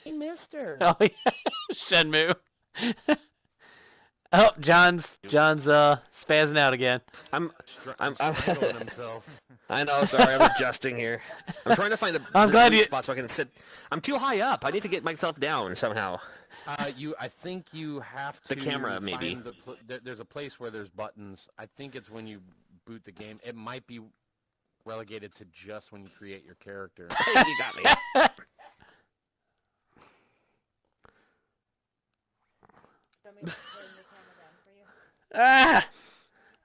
Hey, mister. Oh yeah, Shenmue. Oh, John's spazzing out again. I'm Strangling himself. I know, sorry, I'm adjusting here. I'm trying to find I'm the glad sweet you- spot so I can sit. I'm too high up. I need to get myself down somehow. I think you have to. The camera, maybe. find there's a place where there's buttons. I think it's when you boot the game. It might be relegated to just when you create your character. Hey, you got me. Ah,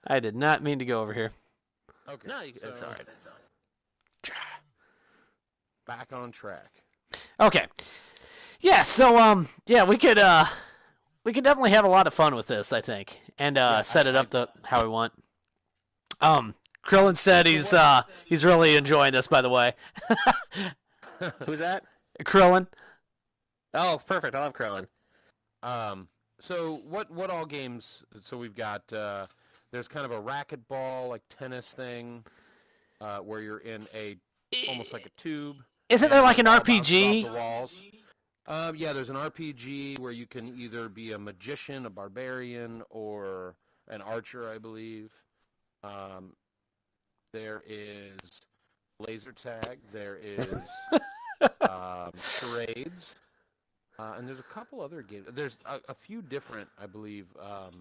I did not mean to go over here. Okay. No, it's all right. Back on track. Okay. Yeah, so yeah, we could definitely have a lot of fun with this, I think, and set it up how we want. Krillin said he's really enjoying this, by the way. Who's that? Krillin. Oh, perfect. I love Krillin. So what all games? So we've got there's kind of a racquetball like tennis thing where you're in almost like a tube. Isn't there like an The ball bounces RPG? off the walls. Yeah, there's an RPG where you can either be a magician, a barbarian, or an archer, I believe. There is laser tag. There is charades. And there's a couple other games. There's a few different, I believe.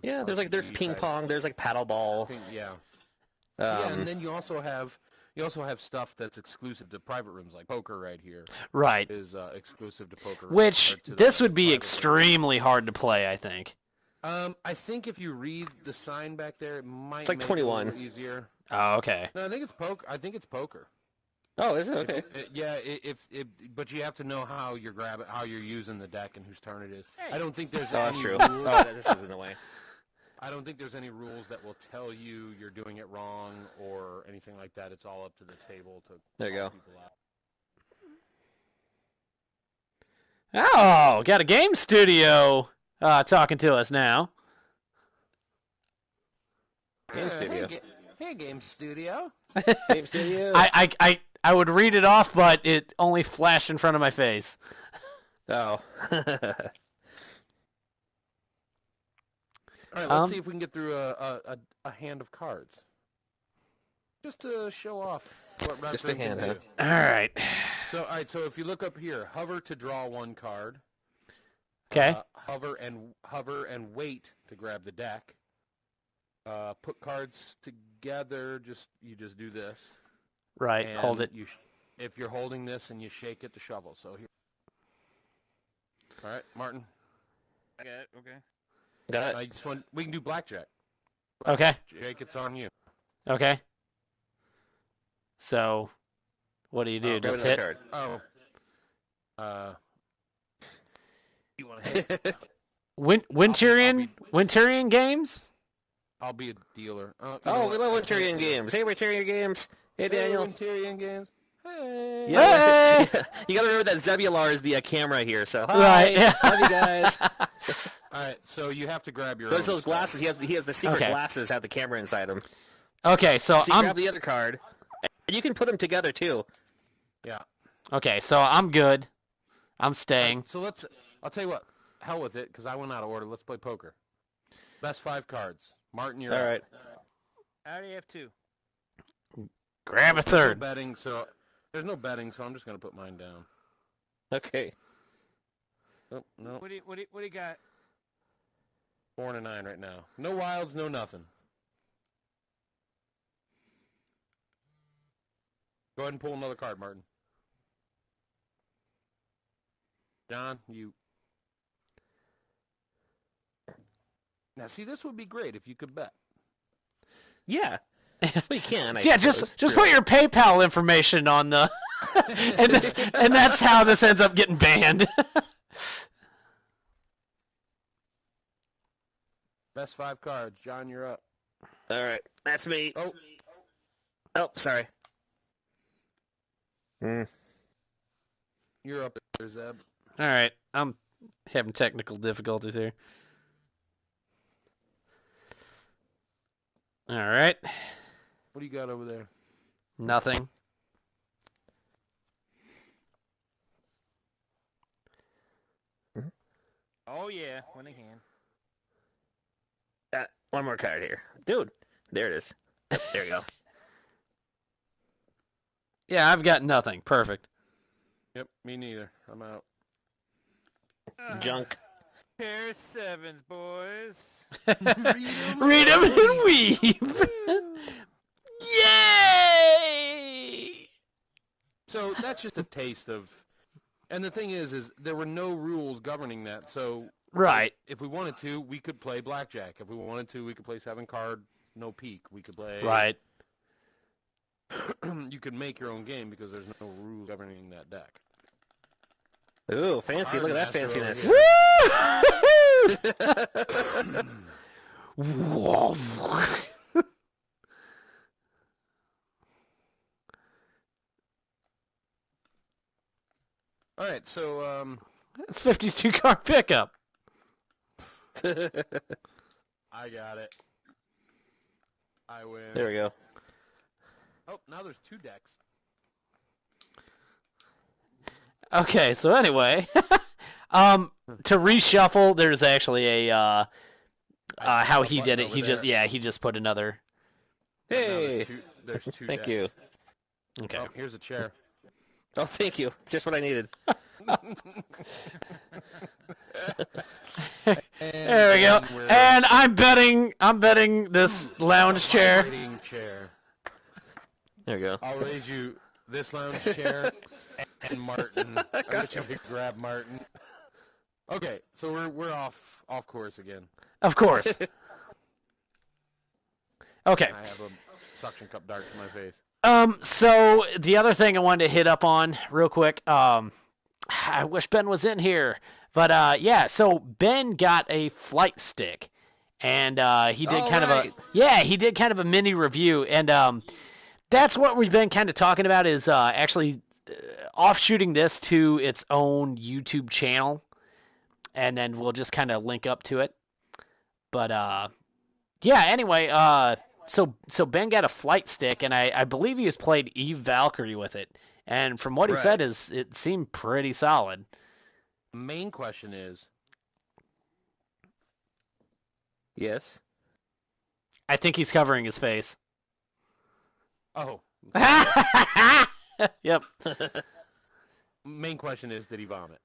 Yeah, there's ping pong. There's like paddleball. Yeah. Yeah, and then you also have stuff that's exclusive to private rooms, like poker right here Right. is exclusive to poker. Which or to this the would be private room. extremely hard to play, I think. I think if you read the sign back there, it might It's like make 21. it a little easier. Oh, okay. No, I think it's poker. Oh, is it? Okay. Yeah, but you have to know how you're using the deck and whose turn it is. I don't think there's Oh, any that's true. rules. Oh, this is in the way. I don't think there's any rules that will tell you you're doing it wrong or anything like that. It's all up to the table to There you call go. people out. Oh, got a game studio talking to us now. Game studio. Hey, Game Studio. Game studio. I would read it off, but it only flashed in front of my face. Oh. All right, let's see if we can get through a hand of cards. Just to show off what Red Just a Ring can hand, do. huh? All right. So if you look up here, hover to draw one card. Okay. Hover and wait to grab the deck. Put cards together. You just do this. Right. And Hold it. If you're holding this and you shake it to shovel. So here. All right, Martin. I got it, okay. Got it. We can do blackjack. Okay. Jake, it's on you. Okay. So, what do you do? Grab Just another hit? card. Oh. You want to hit? Winturian games? I'll be a dealer. Oh, we love Winterian games. Hey, Winterian games. Hey, Daniel. Winterian games. Hey. Yeah. Hey! You gotta remember that Zebular is the camera here, so hi. Right, yeah. Love you guys. All right, so you have to grab your Those own those stuff. glasses. He has the secret Okay. glasses have the camera inside them. Okay, so So you I'm grab the other card, and you can put them together too. Yeah. so I'm good. I'm staying. So I'll tell you what. Hell with it, because I went out of order. Let's play poker. Best 5 cards. Martin, you're All up. right. I already have 2. Grab a There's no third. betting, so I'm just gonna put mine down. Okay. Oh, no. What do you got? 4 and a 9 right now. No wilds, no nothing. Go ahead and pull another card, Martin. John, you. Now, see, this would be great if you could bet. Yeah. We can. Yeah, just put your PayPal information on the, and that's how this ends up getting banned. Best 5 cards. John, you're up. All right. That's me. Oh, sorry. You're up there, Zeb. All right, I'm having technical difficulties here. All right. What do you got over there? Nothing. Oh, yeah, when they can. One more card here. Dude, there it is. There you go. Yeah, I've got nothing. Perfect. Yep, me neither. I'm out. Junk. Pair of 7s, boys. Read 'em and weave. Yay! So that's just a taste of... And the thing is there were no rules governing that, so... Right. If we wanted to, we could play blackjack. If we wanted to, we could play 7-card, no peak. We could play... Right. You could make your own game because there's no rules governing that deck. Ooh, fancy. Look at that fanciness. Woo! All right, so It's 52 card pickup. I got it. I win. There we go. Oh, now there's 2 decks. Okay, so anyway, to reshuffle, there's actually a how he did it. He just put another. Hey. There's 2 Thank decks. you. Okay. Oh, here's a chair. Oh, thank you. It's just what I needed. There we go. And I'm betting this lounge chair. Vibrating chair. There we go. I'll raise you this lounge chair and Martin. I wish you could grab Martin. Okay, so we're off course again. Of course. Okay. I have a suction cup dart to my face. So the other thing I wanted to hit up on real quick, I wish Ben was in here, but yeah, so Ben got a flight stick, and he did he did kind of a mini review, and that's what we've been kind of talking about is actually offshooting this to its own YouTube channel, and then we'll just kind of link up to it. But yeah, anyway, So Ben got a flight stick, and I believe he has played Eve Valkyrie with it. And from what he said, it seemed pretty solid. The main question is... Yes. I think he's covering his face. Oh. Yep. Main question is, did he vomit?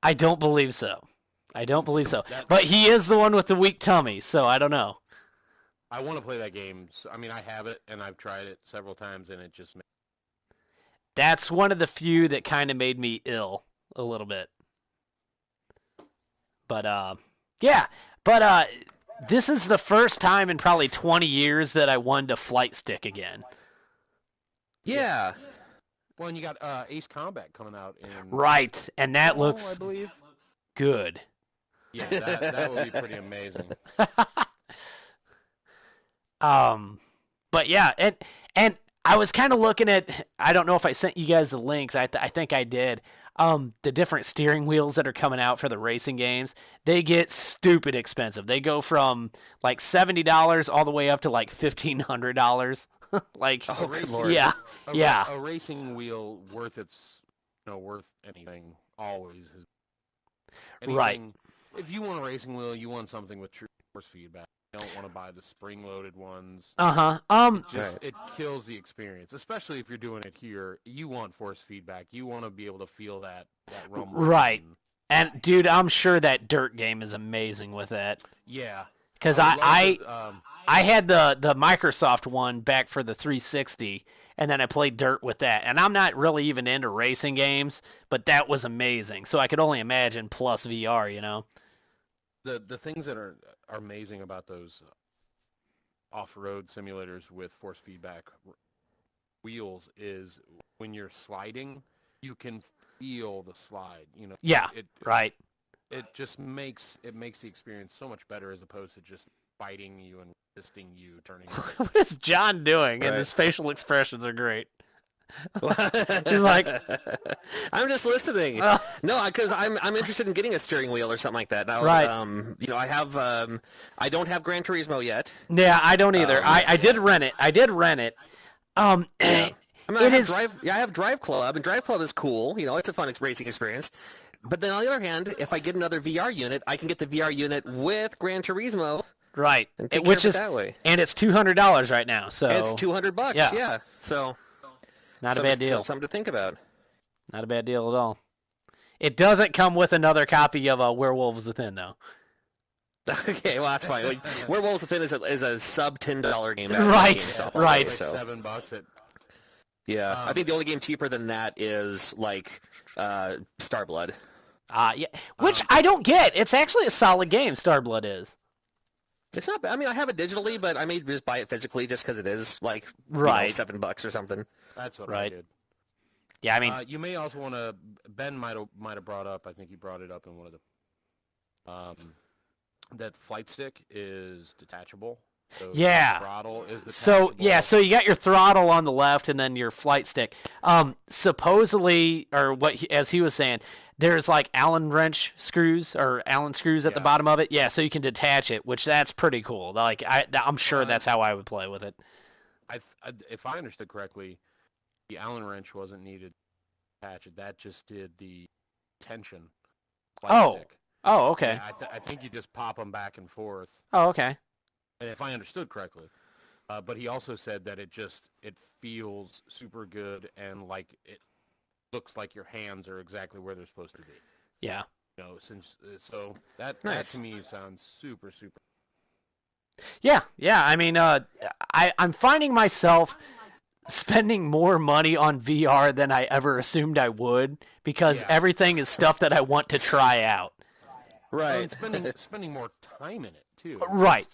I don't believe so. But he is the one with the weak tummy, so I don't know. I want to play that game. I mean, I have it, and I've tried it several times, and it just... That's one of the few that kind of made me ill a little bit. But, yeah. But, this is the first time in probably 20 years that I wanted to flight stick again. Yeah. Well, and you got Ace Combat coming out in... Right, and that looks I believe. good. Yeah, that would be pretty amazing. But yeah, and I was kind of looking at, I don't know if I sent you guys the links. I think I did. The different steering wheels that are coming out for the racing games, they get stupid expensive. They go from like $70 all the way up to like $1,500. Like, Oh, good Lord. yeah, yeah. A racing wheel worth worth anything always. Right. If you want a racing wheel, you want something with true force feedback. You don't want to buy the spring-loaded ones. It kills the experience, especially if you're doing it here. You want force feedback. You want to be able to feel that rumble. Right. And dude, I'm sure that Dirt game is amazing with that. Yeah. Because I had the Microsoft one back for the 360, and then I played Dirt with that. And I'm not really even into racing games, but that was amazing. So I could only imagine plus VR, you know. The things that are amazing about those off-road simulators with force feedback wheels is when you're sliding, you can feel the slide. You know. Yeah. Right. It just makes the experience so much better as opposed to just fighting you and resisting you turning. What is John doing? Right. And his facial expressions are great. He's like, I'm just listening. Oh. No, because I'm interested in getting a steering wheel or something like that. Now, Right. You know, I don't have Gran Turismo yet. yeah, I don't either. I did rent it. Yeah. I mean, It I is- have Drive Club, and Drive Club is cool. You know, it's a fun racing experience. But then on the other hand, if I get another VR unit, I can get the VR unit with Gran Turismo. right. And take Which care of is it that way. and it's $200 right now. So And it's $200. Yeah. Yeah. So not a bad deal. Something to think about. Not a bad deal at all. It doesn't come with another copy of Werewolves Within, though. Okay, well that's fine. Like, Werewolves Within is a sub $10 game. Right, GameStop right. already, so. $7 at. Yeah, I think the only game cheaper than that is like Starblood. Yeah. Which I don't get. It's actually a solid game, Starblood is. It's not bad. I mean, I have it digitally, but I may just buy it physically just because it is like Right. $7 or something. That's what I Right. did. Yeah, I mean, You may also want to. Ben might have brought up. I think he brought it up in one of the. That flight stick is detachable. So Yeah. The throttle is detachable. so yeah, so you got your throttle on the left and then your flight stick. Supposedly, or as he was saying, there's like Allen screws at the Yeah. bottom of it. Yeah, so you can detach it, which that's pretty cool. Like I'm sure that's how I would play with it. If I understood correctly, the Allen wrench wasn't needed to attach it. That just did the tension. Flight stick. Oh, okay. Yeah, I think you just pop them back and forth. Oh, okay. And if I understood correctly, but he also said that it feels super good and like it looks like your hands are exactly where they're supposed to be. Yeah. You know, so that to me sounds super. Yeah. I mean, I'm finding myself spending more money on VR than I ever assumed I would because everything is stuff that I want to try out. Right. And spending more time in it too. Right.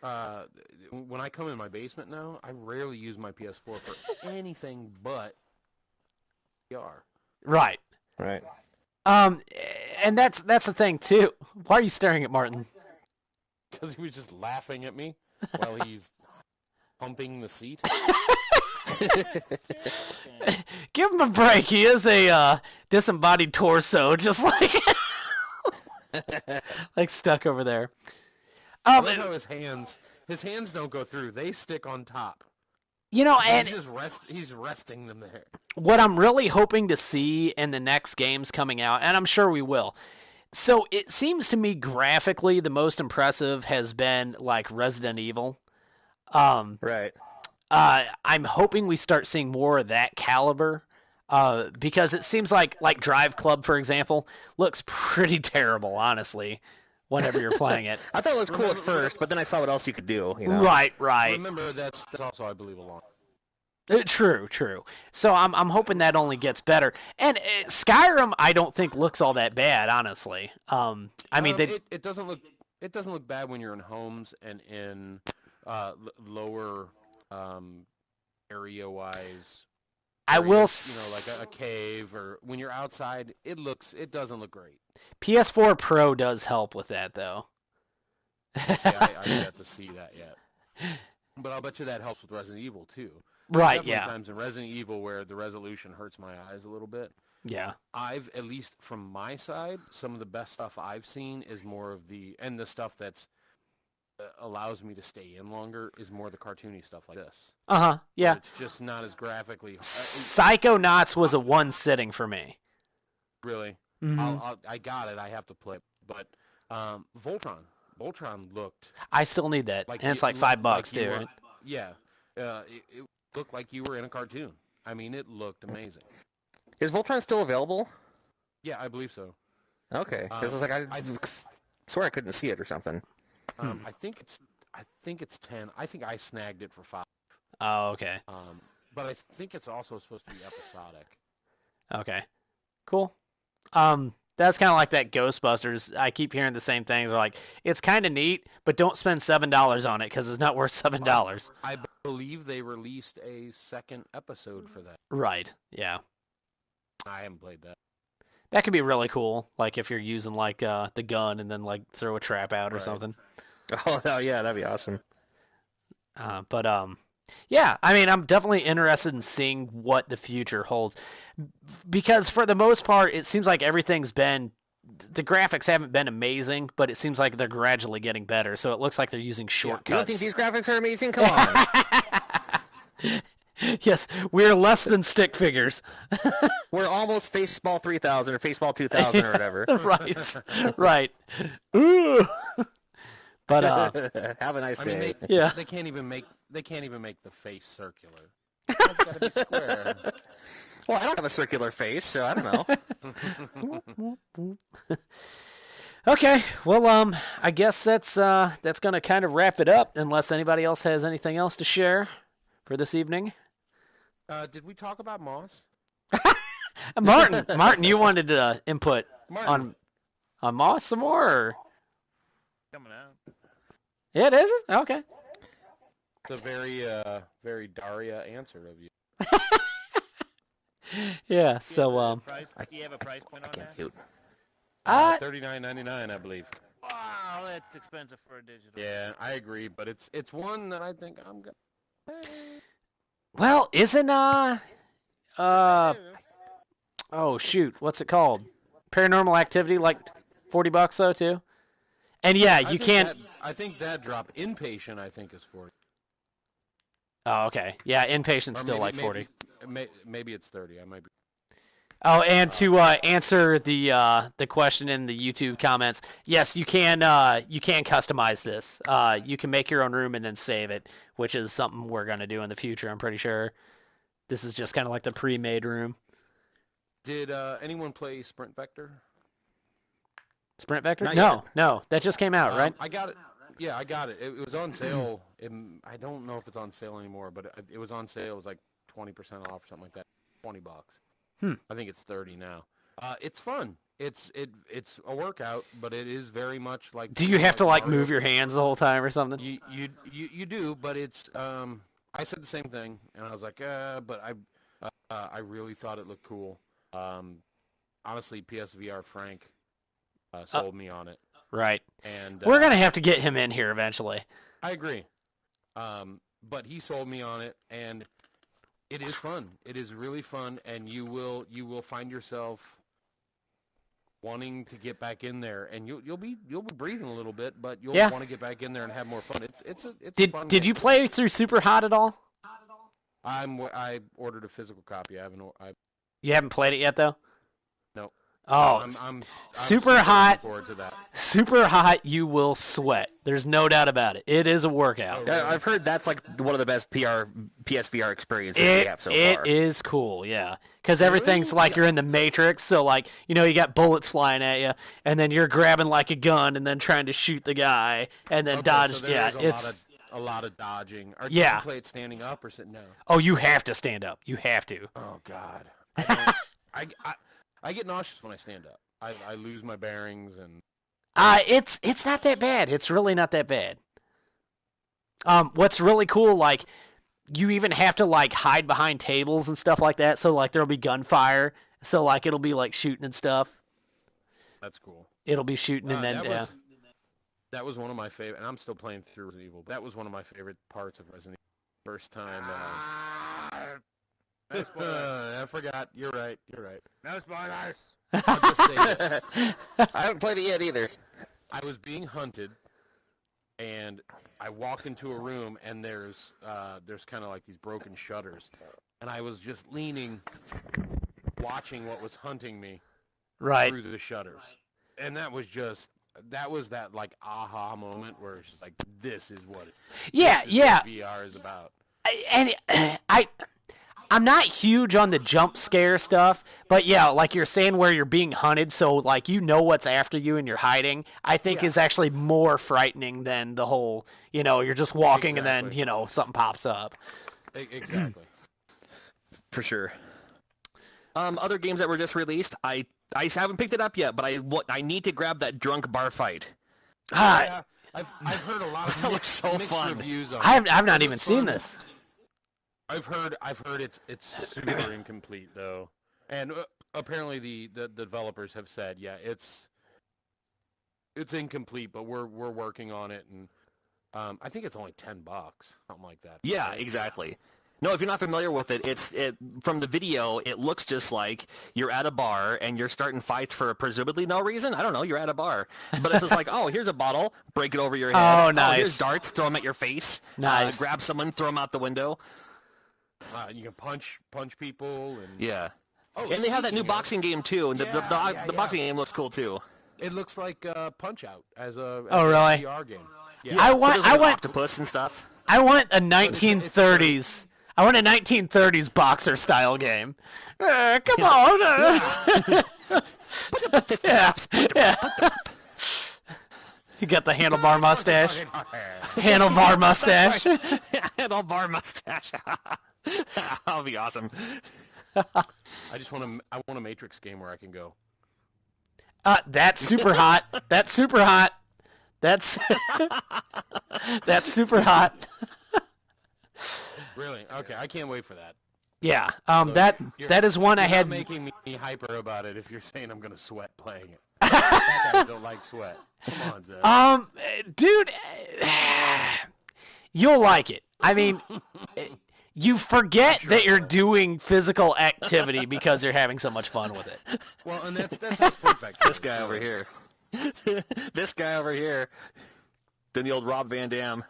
When I come in my basement now, I rarely use my PS4 for anything but VR. Right. Right. And that's the thing too. Why are you staring at Martin? Because he was just laughing at me while he's pumping the seat. Give him a break. He is a disembodied torso, just like like stuck over there. I love how his hands don't go through; they stick on top. You know, And and he's resting them there. what I'm really hoping to see in the next games coming out, and I'm sure we will. So it seems to me graphically the most impressive has been like Resident Evil. Right. I'm hoping we start seeing more of that caliber. Because it seems like Drive Club, for example, looks pretty terrible, honestly, whenever you're playing it. I thought it was cool at first, but then I saw what else you could do. You know? Right. Remember, that's also, I believe, a long. True. So I'm hoping that only gets better. And Skyrim, I don't think looks all that bad, honestly. I mean, it doesn't look bad when you're in homes and in lower area-wise. I will, like a cave, or when you're outside, it doesn't look great. PS4 Pro does help with that, though. See, I didn't have to see that yet, but I'll bet you that helps with Resident Evil too. Right? Definitely Yeah. times in Resident Evil where the resolution hurts my eyes a little bit. Yeah. I've, at least from my side, some of the best stuff I've seen is more of the stuff that's allows me to stay in longer is more the cartoony stuff like this. Yeah. It's just not as graphically. Psychonauts was a one sitting for me. Really? Mhm. I got it. I have to play. But Voltron looked I still need that, like and it's you- like $5 like you too, were- right? Yeah. It looked like you were in a cartoon. I mean, it looked amazing. Is Voltron still available? Yeah, I believe so. Okay, because I was like, I swear I couldn't see it or something. I think it's 10. I think I snagged it for 5. Oh, okay. But I think it's also supposed to be episodic. Okay. Cool. That's kind of like that Ghostbusters. I keep hearing the same things. They're like, it's kind of neat, but don't spend $7 on it because it's not worth $7. I believe they released a second episode for that. Right. Yeah. I haven't played that. That could be really cool. Like if you're using like the gun and then like throw a trap out or something. Oh yeah, that'd be awesome. But yeah, I mean, I'm definitely interested in seeing what the future holds, because for the most part, it seems like everything's been, the graphics haven't been amazing, but it seems like they're gradually getting better. So it looks like they're using shortcuts. You don't think these graphics are amazing? Come on. Yes, we're less than stick figures. We're almost Faceball 3000 or Faceball 2000 or whatever. Right. Ooh. But have a nice day. They can't even make the face circular. It's got to be square. Well, I don't have a circular face, so I don't know. Okay, well, I guess that's gonna kind of wrap it up, unless anybody else has anything else to share for this evening. Did we talk about Moss? Martin, you wanted to input on Moss some more? Or? Coming out. Yeah, it isn't? Okay. It's a very, very Daria answer of you. Yeah, so, Do you have a price point on that? $39.99, I believe. Wow, that's expensive for a digital. Yeah, I agree, but it's one that I think I'm gonna pay. well, isn't, oh shoot, what's it called? Paranormal Activity, like $40 though, too? And yeah, you can't... I think that drop. Inpatient, I think, is 40. Oh, okay. Yeah, Inpatient's still maybe, like 40. Maybe it's 30. I might be... Oh, and to answer the question in the YouTube comments, yes, you can customize this. You can make your own room and then save it, which is something we're going to do in the future, I'm pretty sure. This is just kind of like the pre-made room. Did anyone play Sprint Vector? Sprint Vector? Not No, yet. no. That just came out, right? I got it. Yeah, I got it. It was on sale. I don't know if it's on sale anymore, but it was on sale. It was like 20% off or something like that. $20. I think it's 30 now. It's fun. It's a workout, but it is very much like. Do you have to like move your hands the whole time or something? You do, but it's. I said the same thing, and I was like, but I really thought it looked cool. Honestly, PSVR Frank sold me on it. Right. And we're gonna have to get him in here eventually. I agree. But he sold me on it, and it is fun. It is really fun, and you will find yourself wanting to get back in there, and you'll be breathing a little bit, but you'll want to get back in there and have more fun. It's a fun Did game. you play through Super Hot at all? I ordered a physical copy. You haven't played it yet though? No. Oh, I'm Super Hot. looking forward to that. Super Hot, you will sweat. There's no doubt about it. It is a workout. Yeah, I've heard that's like one of the best PSVR experiences we have so far. It is cool, yeah. Because everything's like you're in the Matrix, so like, you know, you got bullets flying at you, and then you're grabbing like a gun and then trying to shoot the guy, and then dodge. So yeah, it's a lot of dodging. Did you play it standing up or sitting down? Oh, you have to stand up. You have to. Oh God. I get nauseous when I stand up. I lose my bearings and. It's not that bad. It's really not that bad. What's really cool, like, you even have to like hide behind tables and stuff like that. So like there'll be gunfire. So like it'll be like shooting and stuff. That's cool. It'll be shooting and then that was one of my favorite, and I'm still playing through Resident Evil. That was one of my favorite parts of Resident Evil. First time. I forgot. You're right. No spoilers. I'll just say this. I haven't played it yet either. I was being hunted, and I walked into a room, and there's kind of like these broken shutters, and I was just leaning, watching what was hunting me through the shutters, and that was that like aha moment where it's just like, this is what VR is about. And I'm not huge on the jump scare stuff, but yeah, like you're saying where you're being hunted, so like you know what's after you and you're hiding, I think is actually more frightening than the whole, you're just walking and then, something pops up. Exactly. For sure. Other games that were just released, I haven't picked it up yet, but I need to grab that drunk bar fight. Yeah, I've heard a lot of That looks so mixed fun. reviews on it. I've not even seen this. I've heard it's super incomplete though, and apparently the developers have said it's incomplete, but we're working on it, and I think it's only $10, something like that. Yeah, right? exactly. No, if you're not familiar with it, it from the video, it looks just like you're at a bar and you're starting fights for presumably no reason. I don't know. You're at a bar, but it's just like, oh, here's a bottle, break it over your head. Oh, nice. Here's darts, throw them at your face. Nice. Grab someone, throw them out the window. You can punch people and Yeah. Oh, and they have that new speaking of- boxing game too, and the boxing game looks cool too. It looks like Punch Out as a really? VR game. Yeah, I but want there's, like, I want octopus and stuff. I want a 1930s. I want a 1930s boxer style game. Come on. Yeah. You got the handlebar mustache. Handlebar mustache. Handlebar mustache. That'll be awesome. I want a Matrix game where I can go. That's super hot. That's super hot. That's that's super hot. Really? Okay, I can't wait for that. Yeah. So that is one I you're had. not making me hyper about it if you're saying I'm gonna sweat playing it. That guy don't like sweat. Come on, Zed. Dude, you'll like it. I mean, you forget that you're doing physical activity because you're having so much fun with it. Well, and that's how sport back This guy over here. This guy over here. Then the old Rob Van Dam.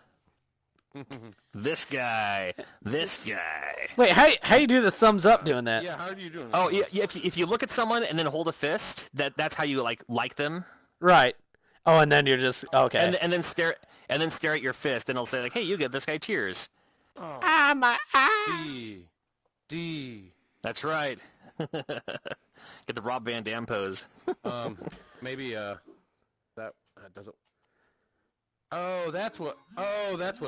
This guy. Wait, how you do the thumbs up doing that? Yeah, how are you doing? Oh, yeah. If you look at someone and then hold a fist, that's how you like them. Right. Oh, and then you're just okay. And then stare at your fist, and it'll say like, "Hey, you give this guy tears." Ah, my eye. D. That's right. Get the Rob Van Dam pose. Maybe that doesn't. Oh, that's what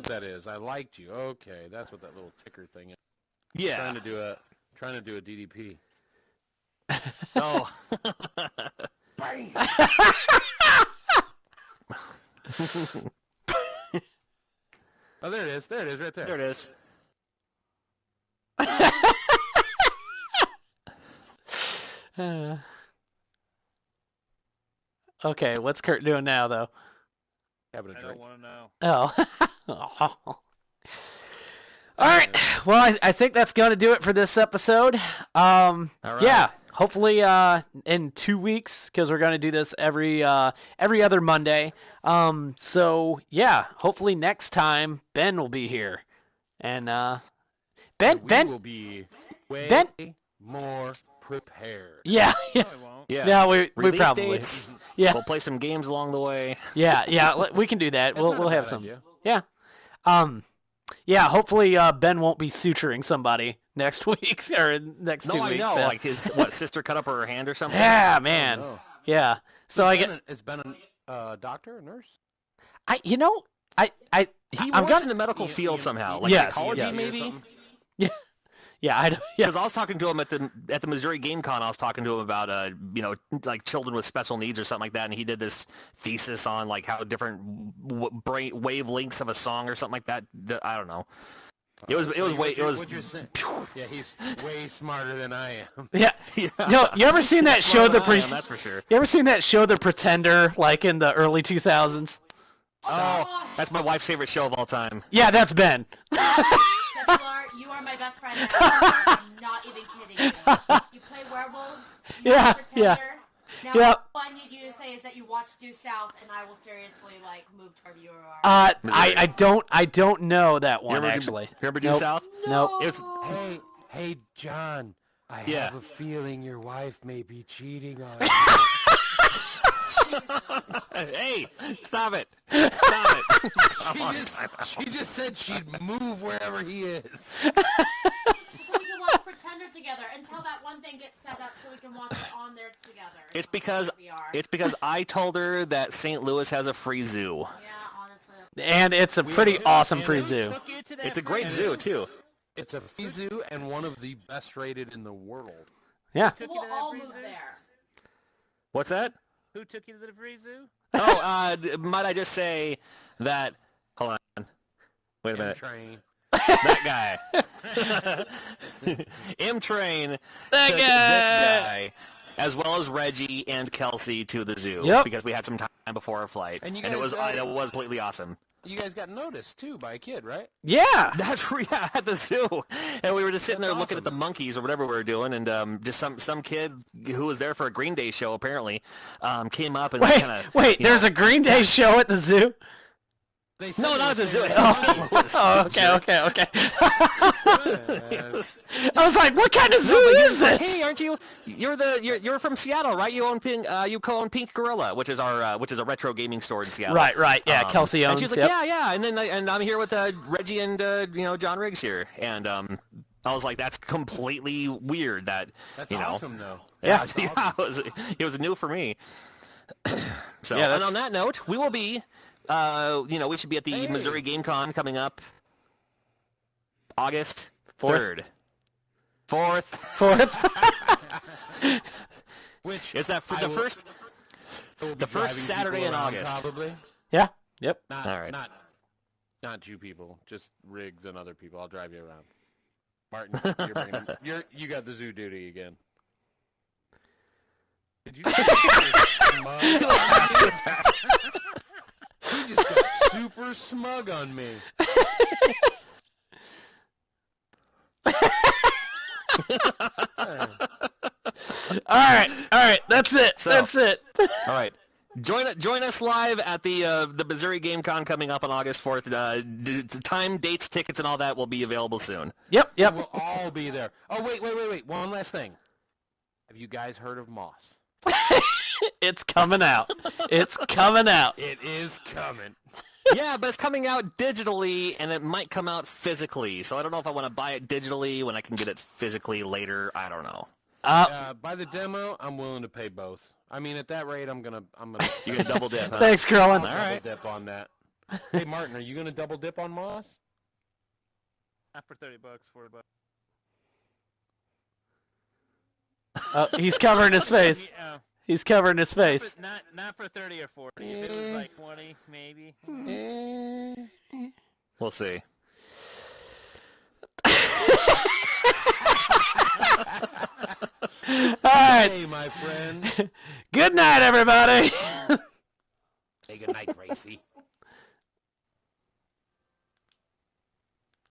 that is. I liked you. Okay, that's what that little ticker thing is. Yeah. Trying to do a DDP. Oh. Bang. Oh, there it is. There it is, right there. There it is. Okay, what's Kurt doing now, though? Having a I drink. don't want to know. Oh. All right. Well, I think that's going to do it for this episode. All right. Yeah. Hopefully in 2 weeks, because we're going to do this every other Monday. So, yeah, hopefully next time Ben will be here. And Ben will be way Ben- more prepared. Yeah. No, I won't. Yeah. Yeah, we Release probably. dates. Yeah. We'll play some games along the way. Yeah, we can do that. That's We'll not a have bad some. idea. Yeah. Yeah, hopefully Ben won't be suturing somebody next week or next 2 No, I weeks. know. Yeah. Like his sister cut up her hand or something. Yeah, man. no. Yeah. So I get It's been a doctor, a nurse. I He I'm works gonna- in the medical field somehow, like Yes, psychology yes. maybe. yeah, Because I was talking to him at the Missouri Game Con. I was talking to him about like children with special needs or something like that, and he did this thesis on like how different brain wavelengths of a song or something like that. I don't know. It was What you're saying? Yeah, he's way smarter than I am. Yeah. Yeah. No, you ever seen that show Smarter than I am, that's for sure. You ever seen that show The Pretender like in the early 2000s? Oh, that's my wife's favorite show of all time. Yeah, that's Ben. You are my best friend now. I'm not even kidding you. You play werewolves. You Yeah, watch yeah. Pretender. Now, Yep. all I need you to say is that you watch Due South, and I will seriously move to where you are. I don't know that one actually. Remember Due Nope. South? Nope. It was, Hey, John. I Yeah. have a feeling your wife may be cheating on you. hey, stop it! Stop it! Come on. She just said she'd move wherever he is. So you want one thing gets set up so we can watch it on there together. It's on PSVR. because I told her that St. Louis has a free zoo. Yeah, honestly. And it's a pretty awesome free Who zoo. took you to that It's a great free zoo too. It's a free zoo and one of the best rated in the world. Yeah. Took you We'll to that all free move zoo? there. What's that? Who took you to the free zoo? Oh, might I just say that? Hold on. Wait a minute. Train. That guy. M-Train That took guy. this guy, as well as Reggie and Kelsey, to the zoo. Yep. Because we had some time before our flight. And you it guys, was it was completely awesome. You guys got noticed too by a kid, right? Yeah. That's yeah, at the zoo, and we were just sitting That's there looking at the awesome. monkeys or whatever we were doing, and just some kid who was there for a Green Day show apparently came up and Wait, kind of there's a Green Day show at the zoo? They said no, they not were at the zoo. saying- Oh, okay. Uh, I was like, what kind of zoo But is he's like, this? hey, aren't you? You're from Seattle, right? You own you co-own Pink Gorilla, which is a retro gaming store in Seattle. Right. Yeah, Kelsey owns. And she's like, yep. yeah, and then and I'm here with Reggie and John Riggs here, and I was like, that's completely weird. That That's you know, awesome, though. Yeah. That's awesome. it was new for me. So, Yeah, and that's- on that note, we will be, we should be at the Missouri Game Con coming up August 3rd. 4th. Which Is that I the will- first? I will be the first driving Saturday people in around, August. Probably. Yeah. Yep. Not, All right. not you people, just Riggs and other people. I'll drive you around. Martin, you're bringing, you got the zoo duty again. Did you smug? You just got super smug on me. All right. That's it. So- That's it. All right. Join us live at the Missouri Game Con coming up on August 4th. The time, dates, tickets, and all that will be available soon. Yep. We'll all be there. Oh, wait. One last thing. Have you guys heard of Moss? It's coming out. It's coming out. It is coming. Yeah, but it's coming out digitally, and it might come out physically. So I don't know if I want to buy it digitally when I can get it physically later. I don't know. By the demo, I'm willing to pay both. I mean, at that rate, I'm gonna You're gonna double dip, huh? Thanks, Krillin. double right. dip on that. Hey, Martin, are you gonna double dip on Moss? Not for $30, $40. He's covering his face. Yeah, He's covering his face. not for 30 or 40. If it was like 20, maybe. We'll see. All right. Hey, my friend. Good night, everybody. Say goodnight, Gracie.